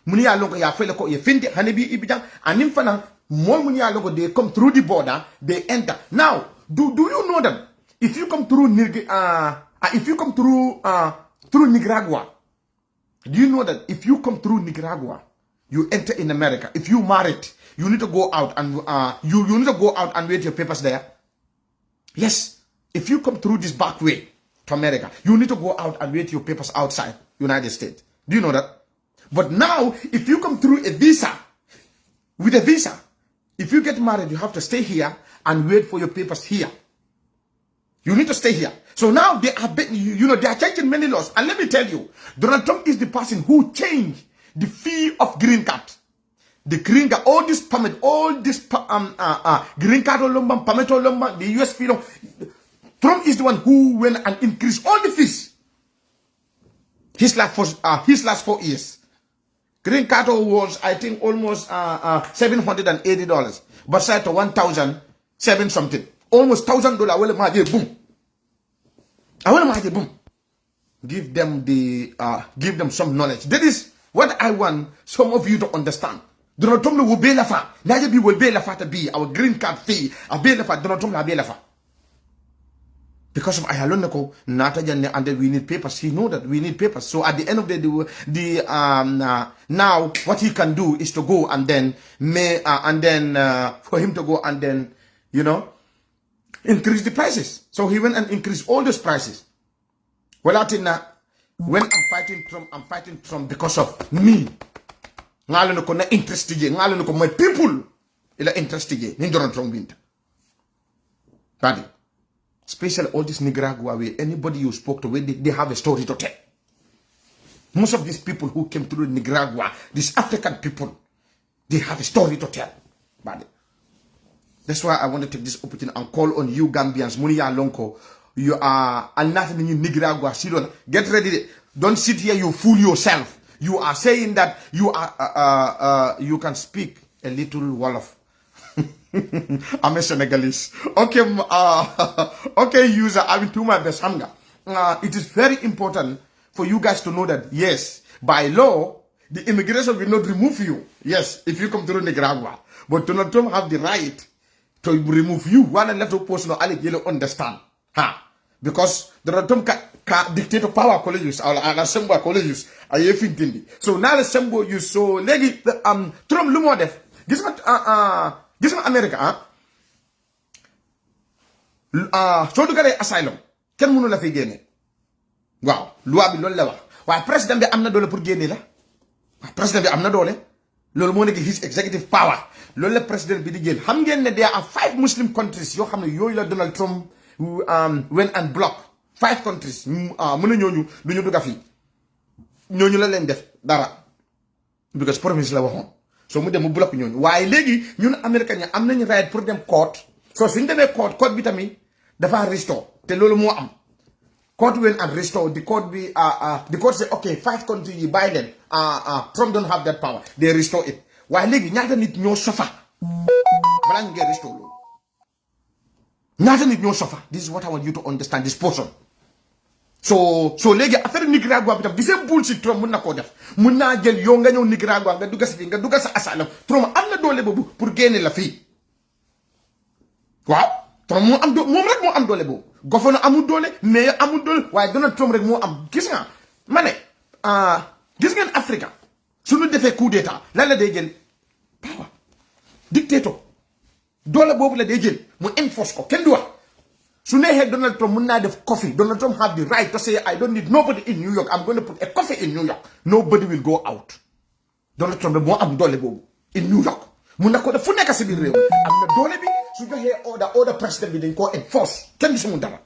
Muni ya longo ya fele ko ye finde hanebi ibijang anim fana mo muni ya longo they come through the border, they enter. Now, do you know that if you come through through Nicaragua, do you know that if you come through Nicaragua, you enter in America. If you married, you need to go out and you need to go out and wait your papers there. Yes. If you come through this back way to America, you need to go out and wait your papers outside United States. Do you know that? But now, if you come through a visa, with a visa, if you get married, you have to stay here and wait for your papers here. You need to stay here. So now they are, they are changing many laws. And let me tell you, Donald Trump is the person who changed the fee of green card. The green card, all this permit, all this green card, permit, the US fee. Trump is the one who went and increased all the fees. His last 4 years. Green card was, I think, almost $780. But set to $1,000 7 something. Almost $1,000. Well, my boom. I want my boom. Give them some knowledge. That is what I want some of you to understand. Donald Trump will be la fa. Naja will be la fa to be our green card fee. A be la fa. Donald Trump la be la fa. Because of Ayalonako, Natajan, and then we need papers. He know that we need papers. So at the end of the now what he can do is to go and then for him to go and then increase the prices. So he went and increased all those prices. Well, when I'm fighting Trump because of me. Ngalonoko na interestige. Ngalonoko my people ila interestige. Ni Donald Trump winter. Badi. Especially all this Nicaragua where anybody you spoke to, they have a story to tell. Most of these people who came through Nicaragua, these African people, they have a story to tell. Badi. That's why I want to take this opportunity and call on you Gambians, Munia Lonko. You are nothing in Nicaragua. Get ready. Don't sit here, you fool yourself. You are saying that you can speak a little Wolof. I'm a Senegalese. Okay, okay, user, I will do my best. It is very important for you guys to know that, yes, by law, the immigration will not remove you. Yes, if you come through Nicaragua. But Donald Trump have the right to remove you. One left person or understand. Because Donald Trump can dictate power colleges or assemble colleges. So now the symbol you so legi Trump lumo def. Gis nga America so dugale asylum ken mënu la fi génné. Waaw, loi bi loolu la wax. Waaye président bi am na doole pour génné la. Président bi am na doole. Loolu moo nekk his executive power. Loolu la président bi di génn. Xam ngeen ne there are 5 Muslim countries yoo xam ne yooyu la Donald Trump went and blocked 5 countries. Mën na ñooñu du ñu dugga fii. Ñooñu la leen def dara. Because promise la waxoon. So mu dem mu block ñooñu. Waaye léegi ñun américains ñi am nañu right pour dem court. So suñu demee court bi tamit dafa restore. Te loolu moo am. Court went and restore. The court said, okay, 5 countries yi bàyyi leen. Trump don't have that power. They restore it. Waaye léegi ñaata nit ñoo sofa. Balaa ñu ngeen restore loolu. Ñaata nit ñoo sofa. This is what I want you to understand, this portion. So léegi affaire Nicaragua bi tam di seen bullshit Trump mun na koo def. Mun naa jël yow nga ñëw Nicaragua nga dugga si fii nga dugga sa asylum. Trump am na doole boobu pour génne la fii. Waaw. Trump moom rek moo am doole boobu. Gouverneur amul doole, mayor amul doole, waaye Donald Trump rek moo am. Gis nga ma ne gis ngeen Afrique suñu defee coup d'état lan la day jël power dictator doole boobu la day jël mu enforce ko kenn du wax su neexee Donald Trump mun naa def coffee. Donald Trump have the right to say I don't need nobody in New York. I'm going to put a coffee in New York. Nobody will go out. Donald Trump moo am doole boobu in New York mun na ko def fu nekk si biir réew am na doole bi su joxee order président bi dañ koo enforce kenn gisu mu dara.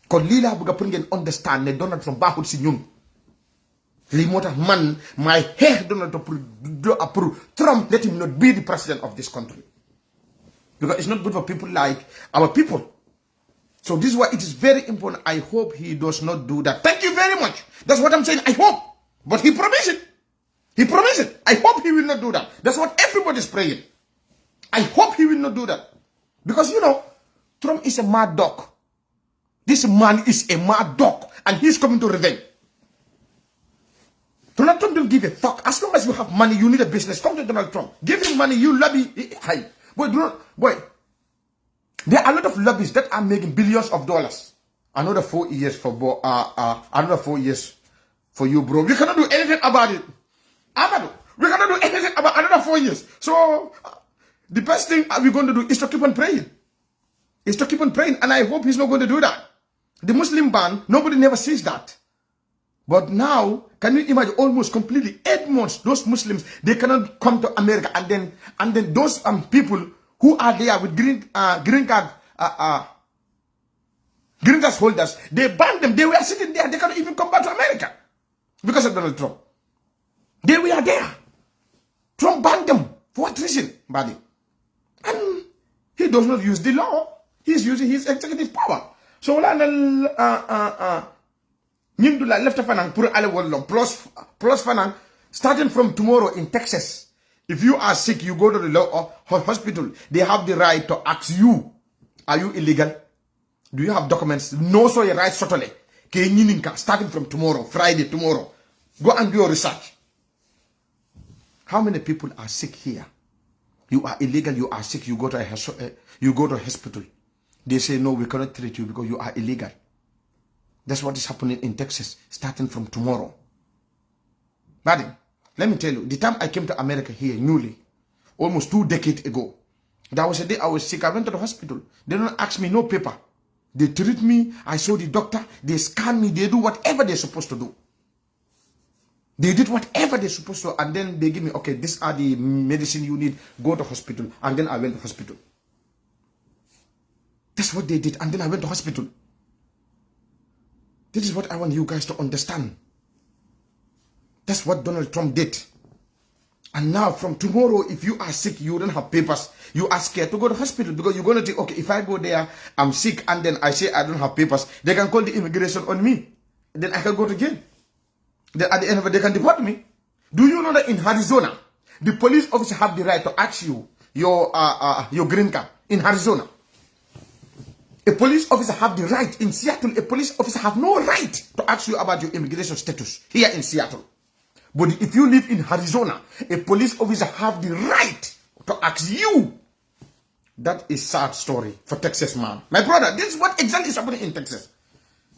Kon lii laa bëgg pour ngeen understand ne Donald Trump baaxul si ñun. Lii moo tax man maay xeex Donald Trump pour Trump let him not be the president of this country. Because it's not good for people like our people. So this is why it is very important. I hope he does not do that. Thank you very much. That's what I'm saying. I hope. But he promised it. He promised it. I hope he will not do that. That's what everybody's praying. I hope he will not do that. Because, Trump is a mad dog. This man is a mad dog. And he's coming to revenge. Donald Trump don't give a fuck. As long as you have money, you need a business. Come to Donald Trump. Give him money, you lobby. Hi. Boy, there are a lot of lobbies that are making billions of dollars. Another 4 years for another 4 years for you, bro. We cannot do anything about it. Amadou, we cannot do anything about another 4 years. So the best thing we're going to do is to keep on praying. Is to keep on praying, and I hope he's not going to do that. The Muslim ban, nobody never sees that. But now, can you imagine almost completely 8 months, those Muslims, they cannot come to America, and then those people who are there with green card holders, they banned them. They were sitting there. They cannot even come back to America because of Donald Trump. They were there. Trump banned them. For what reason, buddy? And he does not use the law. He's using his executive power. So left plus starting from tomorrow in Texas, If you are sick, you go to the hospital. They have the right to ask you, are you illegal? Do you have documents? No, so your right totally. Starting from tomorrow, Friday, tomorrow. Go and do your research. How many people are sick here? You are illegal, you are sick, you go to a hospital. They say, no, we cannot treat you because you are illegal. That's what is happening in Texas, starting from tomorrow. Buddy, let me tell you, the time I came to America here, newly, almost 2 decades ago, there was a day I was sick. I went to the hospital. They don't ask me, no paper. They treat me. I saw the doctor. They scan me. They do whatever they're supposed to do. They did whatever they're supposed to, and then they give me, okay, these are the medicine you need. Go to hospital. And then I went to hospital. That's what they did. And then I went to hospital. This is what I want you guys to understand. That's what Donald Trump did. And now from tomorrow, if you are sick, you don't have papers, you are scared to go to hospital because you're going to think, okay, if I go there, I'm sick, and then I say I don't have papers, they can call the immigration on me. Then I can go to jail. Then at the end of it, they can deport me. Do you know that in Arizona, the police officer have the right to ask you your green card in Arizona? A police officer have the right. In Seattle, a police officer have no right to ask you about your immigration status here in Seattle. But if you live in Arizona, a police officer have the right to ask you. That is sad story for Texas, man. My brother, this is what exactly is happening in Texas.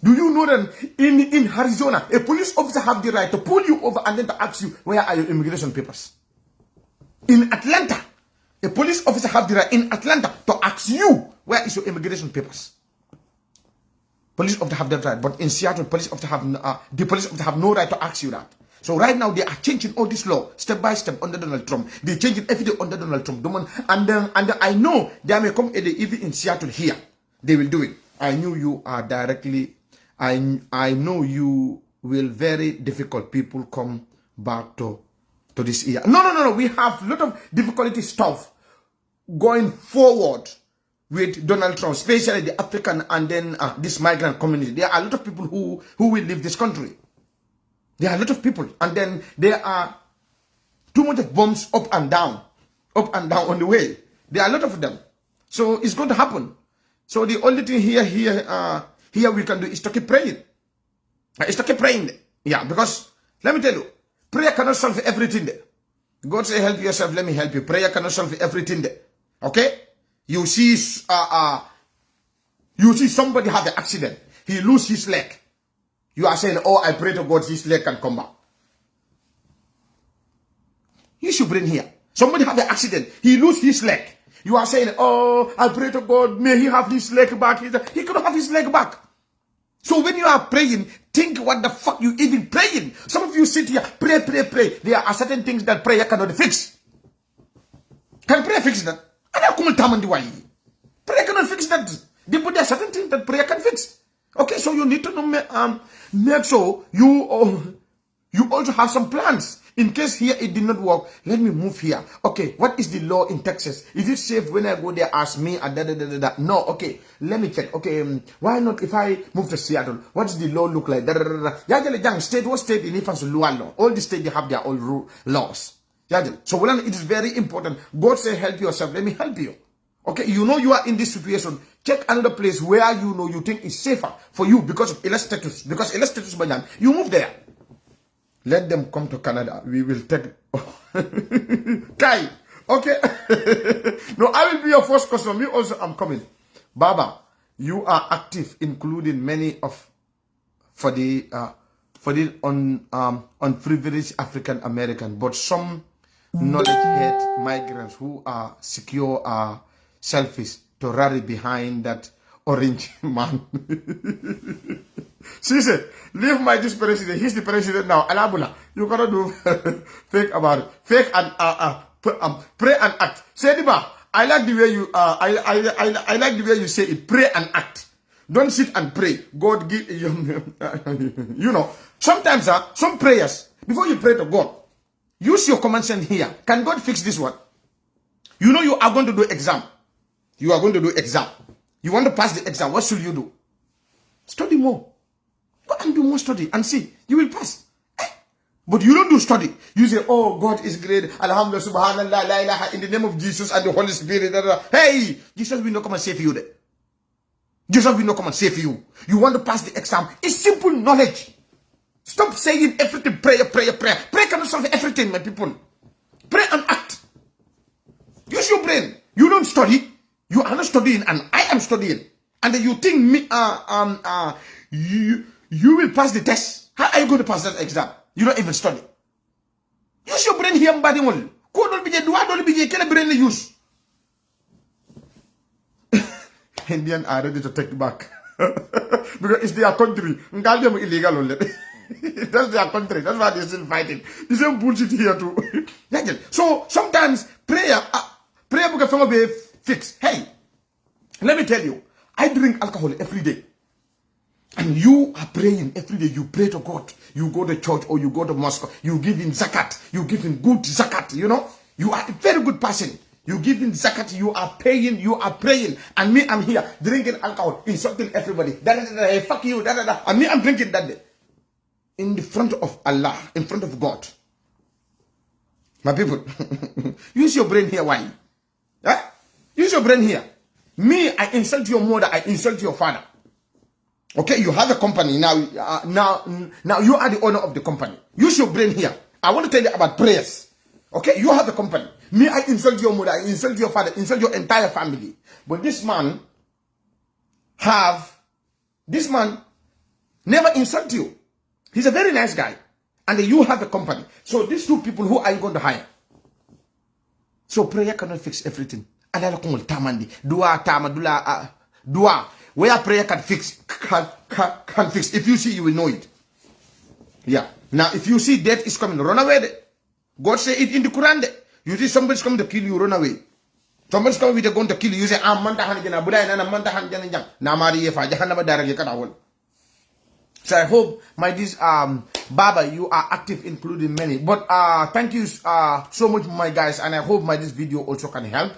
Do you know that in Arizona, a police officer have the right to pull you over and then to ask you, where are your immigration papers? In Atlanta, a police officer have the right in Atlanta to ask you, where is your immigration papers? Police officer have that right, but in Seattle, police officer have the police officer have no right to ask you that. So right now they are changing all this law step by step under Donald Trump. They change it every day under Donald Trump. And then I know there may come a day even in Seattle here. They will do it. I knew you are directly. I know you will very difficult people come back to this year. No. We have a lot of difficulty stuff going forward with Donald Trump, especially the African and then this migrant community. There are a lot of people who will leave this country. There are a lot of people, and then there are too much of bombs up and down on the way. There are a lot of them. So it's going to happen. So the only thing here we can do is to keep praying. It's to keep praying. Yeah, because let me tell you, prayer cannot solve everything there. God say help yourself, let me help you. Prayer cannot solve everything there. Okay? You see somebody have an accident. He lose his leg. You are saying, oh, I pray to God his leg can come back. You should bring here. Somebody have an accident. He lose his leg. You are saying, oh, I pray to God, may he have his leg back. He could have his leg back. So when you are praying, think what the fuck you even praying. Some of you sit here, pray. There are certain things that prayer cannot fix. Can prayer fix that? Prayer cannot fix that. But there are certain things that prayer can fix. Okay, so you need to know, make sure you also have some plans. In case here it did not work, let me move here. Okay, what is the law in Texas? Is it safe when I go there, ask me, and No, okay, let me check. Okay, why not if I move to Seattle? What does the law look like? State, what state in Ifans law? All the states, they have their own laws. So it is very important. God say, help yourself, let me help you. Okay, you know you are in this situation. Check another place where you know you think is safer for you because of elect status. Because elect status, you move there. Let them come to Canada. We will take Kai. Okay. No, I will be your first customer. Me also, I'm coming. Baba, you are active, including many of for the unprivileged African American, but some knowledge-head migrants who are secure are selfish to rally behind that orange man. She said, leave this president. He's the president now. Alabula, you cannot do fake about it. Fake and pray and act. Say Diba, I like the way you I like the way you say it. Pray and act. Don't sit and pray. God give you know. Sometimes some prayers before you pray to God, use your common sense here. Can God fix this one? You know you are going to do exam. You are going to do exam. You want to pass the exam. What should you do? Study more. Go and do more study and see. You will pass. But you don't do study. You say, oh, God is great. Alhamdulillah, subhanallah, la ilaha, in the name of Jesus and the Holy Spirit. Da, da, da. Hey, Jesus will not come and save you there. Jesus will not come and save you. You want to pass the exam. It's simple knowledge. Stop saying everything, prayer, prayer, prayer. Prayer cannot solve everything, my people. Pray and act. Use your brain. You don't study. You are not studying, and I am studying. And then you think me, you will pass the test. How are you going to pass that exam? You don't even study. Use your brain here, body one. Ko don't be can brain use. Indian are ready to take back. Because it's their country. Them illegal only. That's their country. That's why they're still fighting. The same bullshit here too. So sometimes prayer will be fixed. Hey, let me tell you, I drink alcohol every day. And you are praying every day. You pray to God. You go to church or you go to mosque. You give in zakat. You give in good zakat. You know, you are a very good person. You give in zakat. You are paying. You are praying. And me, I'm here drinking alcohol, insulting everybody. Hey, fuck you. And me, I'm drinking that day. In the front of Allah, in front of God. My people, use your brain here. Why? Huh? Use your brain here. Me, I insult your mother. I insult your father. Okay, you have a company now. Now you are the owner of the company. Use your brain here. I want to tell you about prayers. Okay, you have a company. Me, I insult your mother. I insult your father. Insult your entire family. But this man never insult you. He's a very nice guy. And you have a company. So these two people, who are you going to hire? So prayer cannot fix everything. Dua. Where prayer can fix. If you see, you will know it. Yeah. Now, if you see death is coming, run away. God say it in the Quran. You see somebody's coming to kill you, run away. Somebody's coming with a gun to kill you. You say, so I hope Baba, you are active, including many. But thank you so much, my guys, and I hope this video also can help.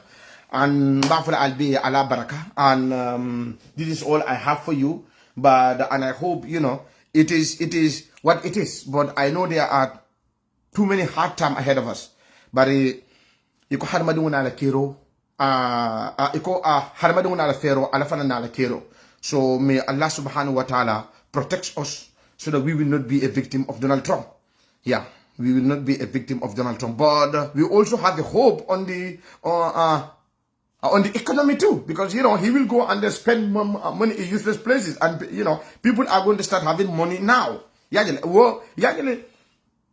And I'll be ala baraka. And this is all I have for you. And I hope it is what it is. But I know there are too many hard times ahead of us. But iko harmadu na la kiro. Iko harmadu na la fero. Alafana na la kiro. So may Allah subhanahu wa ta'ala protects us so that we will not be a victim of Donald Trump. Yeah, we will not be a victim of Donald Trump. But we also have the hope on the economy too, because he will go and spend money in useless places, and people are going to start having money now.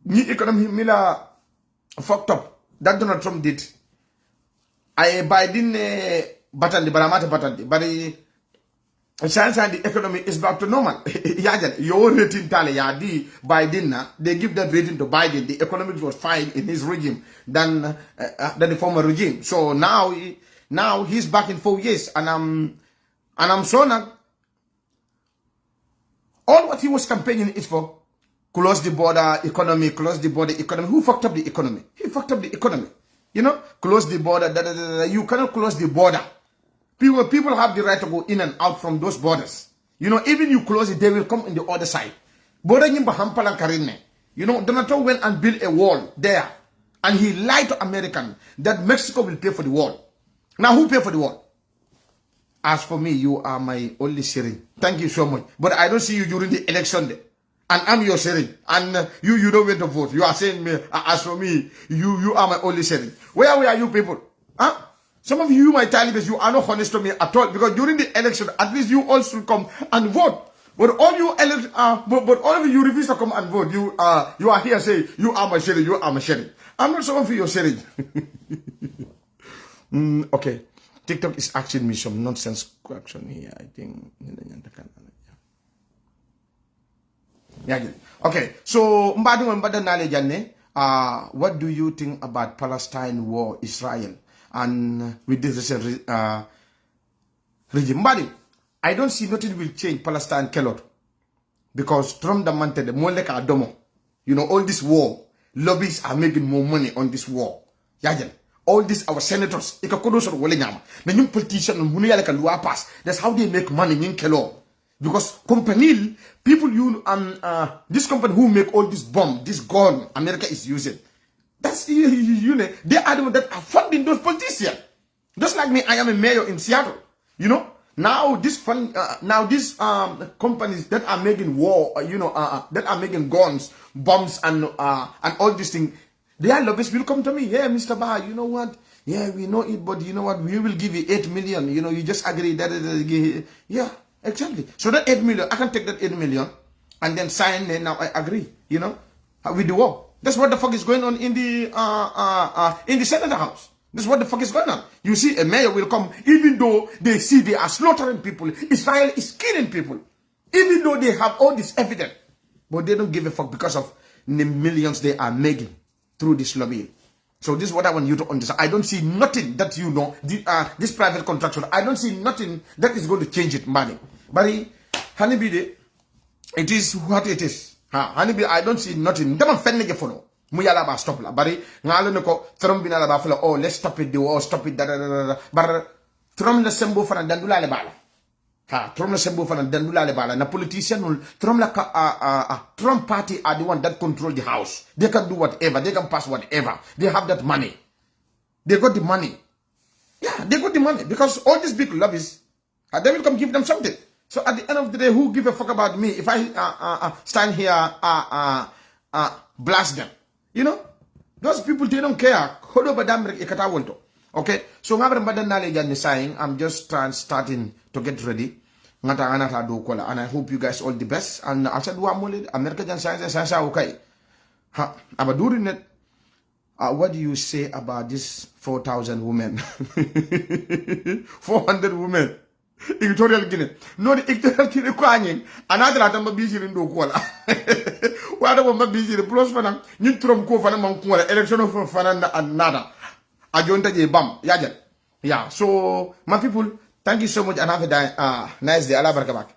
Ni economy mila fucked up that Donald Trump did. I Biden batandi baramata batandi, but science and the economy is back to normal. Your rating tally, Biden, they give that rating to Biden. The economy was fine in his regime than the former regime. So now he's back in 4 years, and I'm sure now all what he was campaigning is for close the border economy, close the border economy. Who fucked up the economy? He fucked up the economy. Close the border. You cannot close the border. People have the right to go in and out from those borders. Even you close it, they will come in the other side. Donald Trump went and built a wall there, and he lied to Americans that Mexico will pay for the wall. Now, who pay for the wall? As for me, you are my only sharing. Thank you so much. But I don't see you during the election day. And I'm your sharing. And you don't went to vote. You are saying me, as for me, you are my only sharing. Where are you people? Huh? Some of you, my Talibans, you are not honest to me at all. Because during the election, at least you all should come and vote. But all you but all of you refuse to come and vote. You are here saying, you are my sharing, you are my sharing. I'm not someone for your sharing. Okay. TikTok is asking me some nonsense question here. I think. Okay. So, what do you think about Palestine war, Israel, and with this recent regime? I don't see nothing will change Palestine cannot, because Trump demanded the more like Adomo. All this war, lobbies are making more money on this war. All these our senators, politicians, that's how they make money in Kelo. Because company, people this company who make all this bomb, this gun America is using, that's, you know, they are the ones that are funding those politicians. Just like me, I am a mayor in Seattle, you know. Now these companies that are making war, that are making guns, bombs, and all these things, their lobbyists will come to me. Yeah, Mr. Ba, you know what? Yeah, we know it, but you know what? We will give you 8 million. You know, you just agree that. Yeah, exactly. So that 8 million, I can take that 8 million and then sign. And now I agree. You know, with the war. That's what the fuck is going on in the Senate House. That's what the fuck is going on. You see, a mayor will come, even though they see they are slaughtering people. Israel is killing people, even though they have all this evidence, but they don't give a fuck because of the millions they are making through this lobbying. So this is what I want you to understand. I don't see nothing that you know, this private contractor, I don't see nothing that is going to change it, money. But Honeybee, it is what it is. Honeybee, I don't see nothing. Them offend you follow. Muyala ba stop la. Bari ngalo nako Trump bina la ba follow. Oh, let's stop it. Stop it. But Trump la sembo fana dandula le bala. Trump la sembo fana dandula le bala. Na politician Trump la Trump party are the one that control the house. They can do whatever. They can pass whatever. They have that money. They got the money. Yeah, they got the money because all these big lobbies, they will come give them something. So at the end of the day, who give a fuck about me if I stand here blast them? You know, those people, they don't care. Okay, so I'm just starting to get ready. And I hope you guys all the best. And I said, American science, okay. What do you say about this 4,000 women? 400 women. Equatorial Guinea. No, the Equatorial Guinea kwanying. Another atamba busy in do kola. Wada wamba busy the plus fana. Ni Trump ko fana mankuala. Election of fana another. Ajonta je bam. Yajan. Yeah. So my people, thank you so much and have a nice day. Allah barakabak.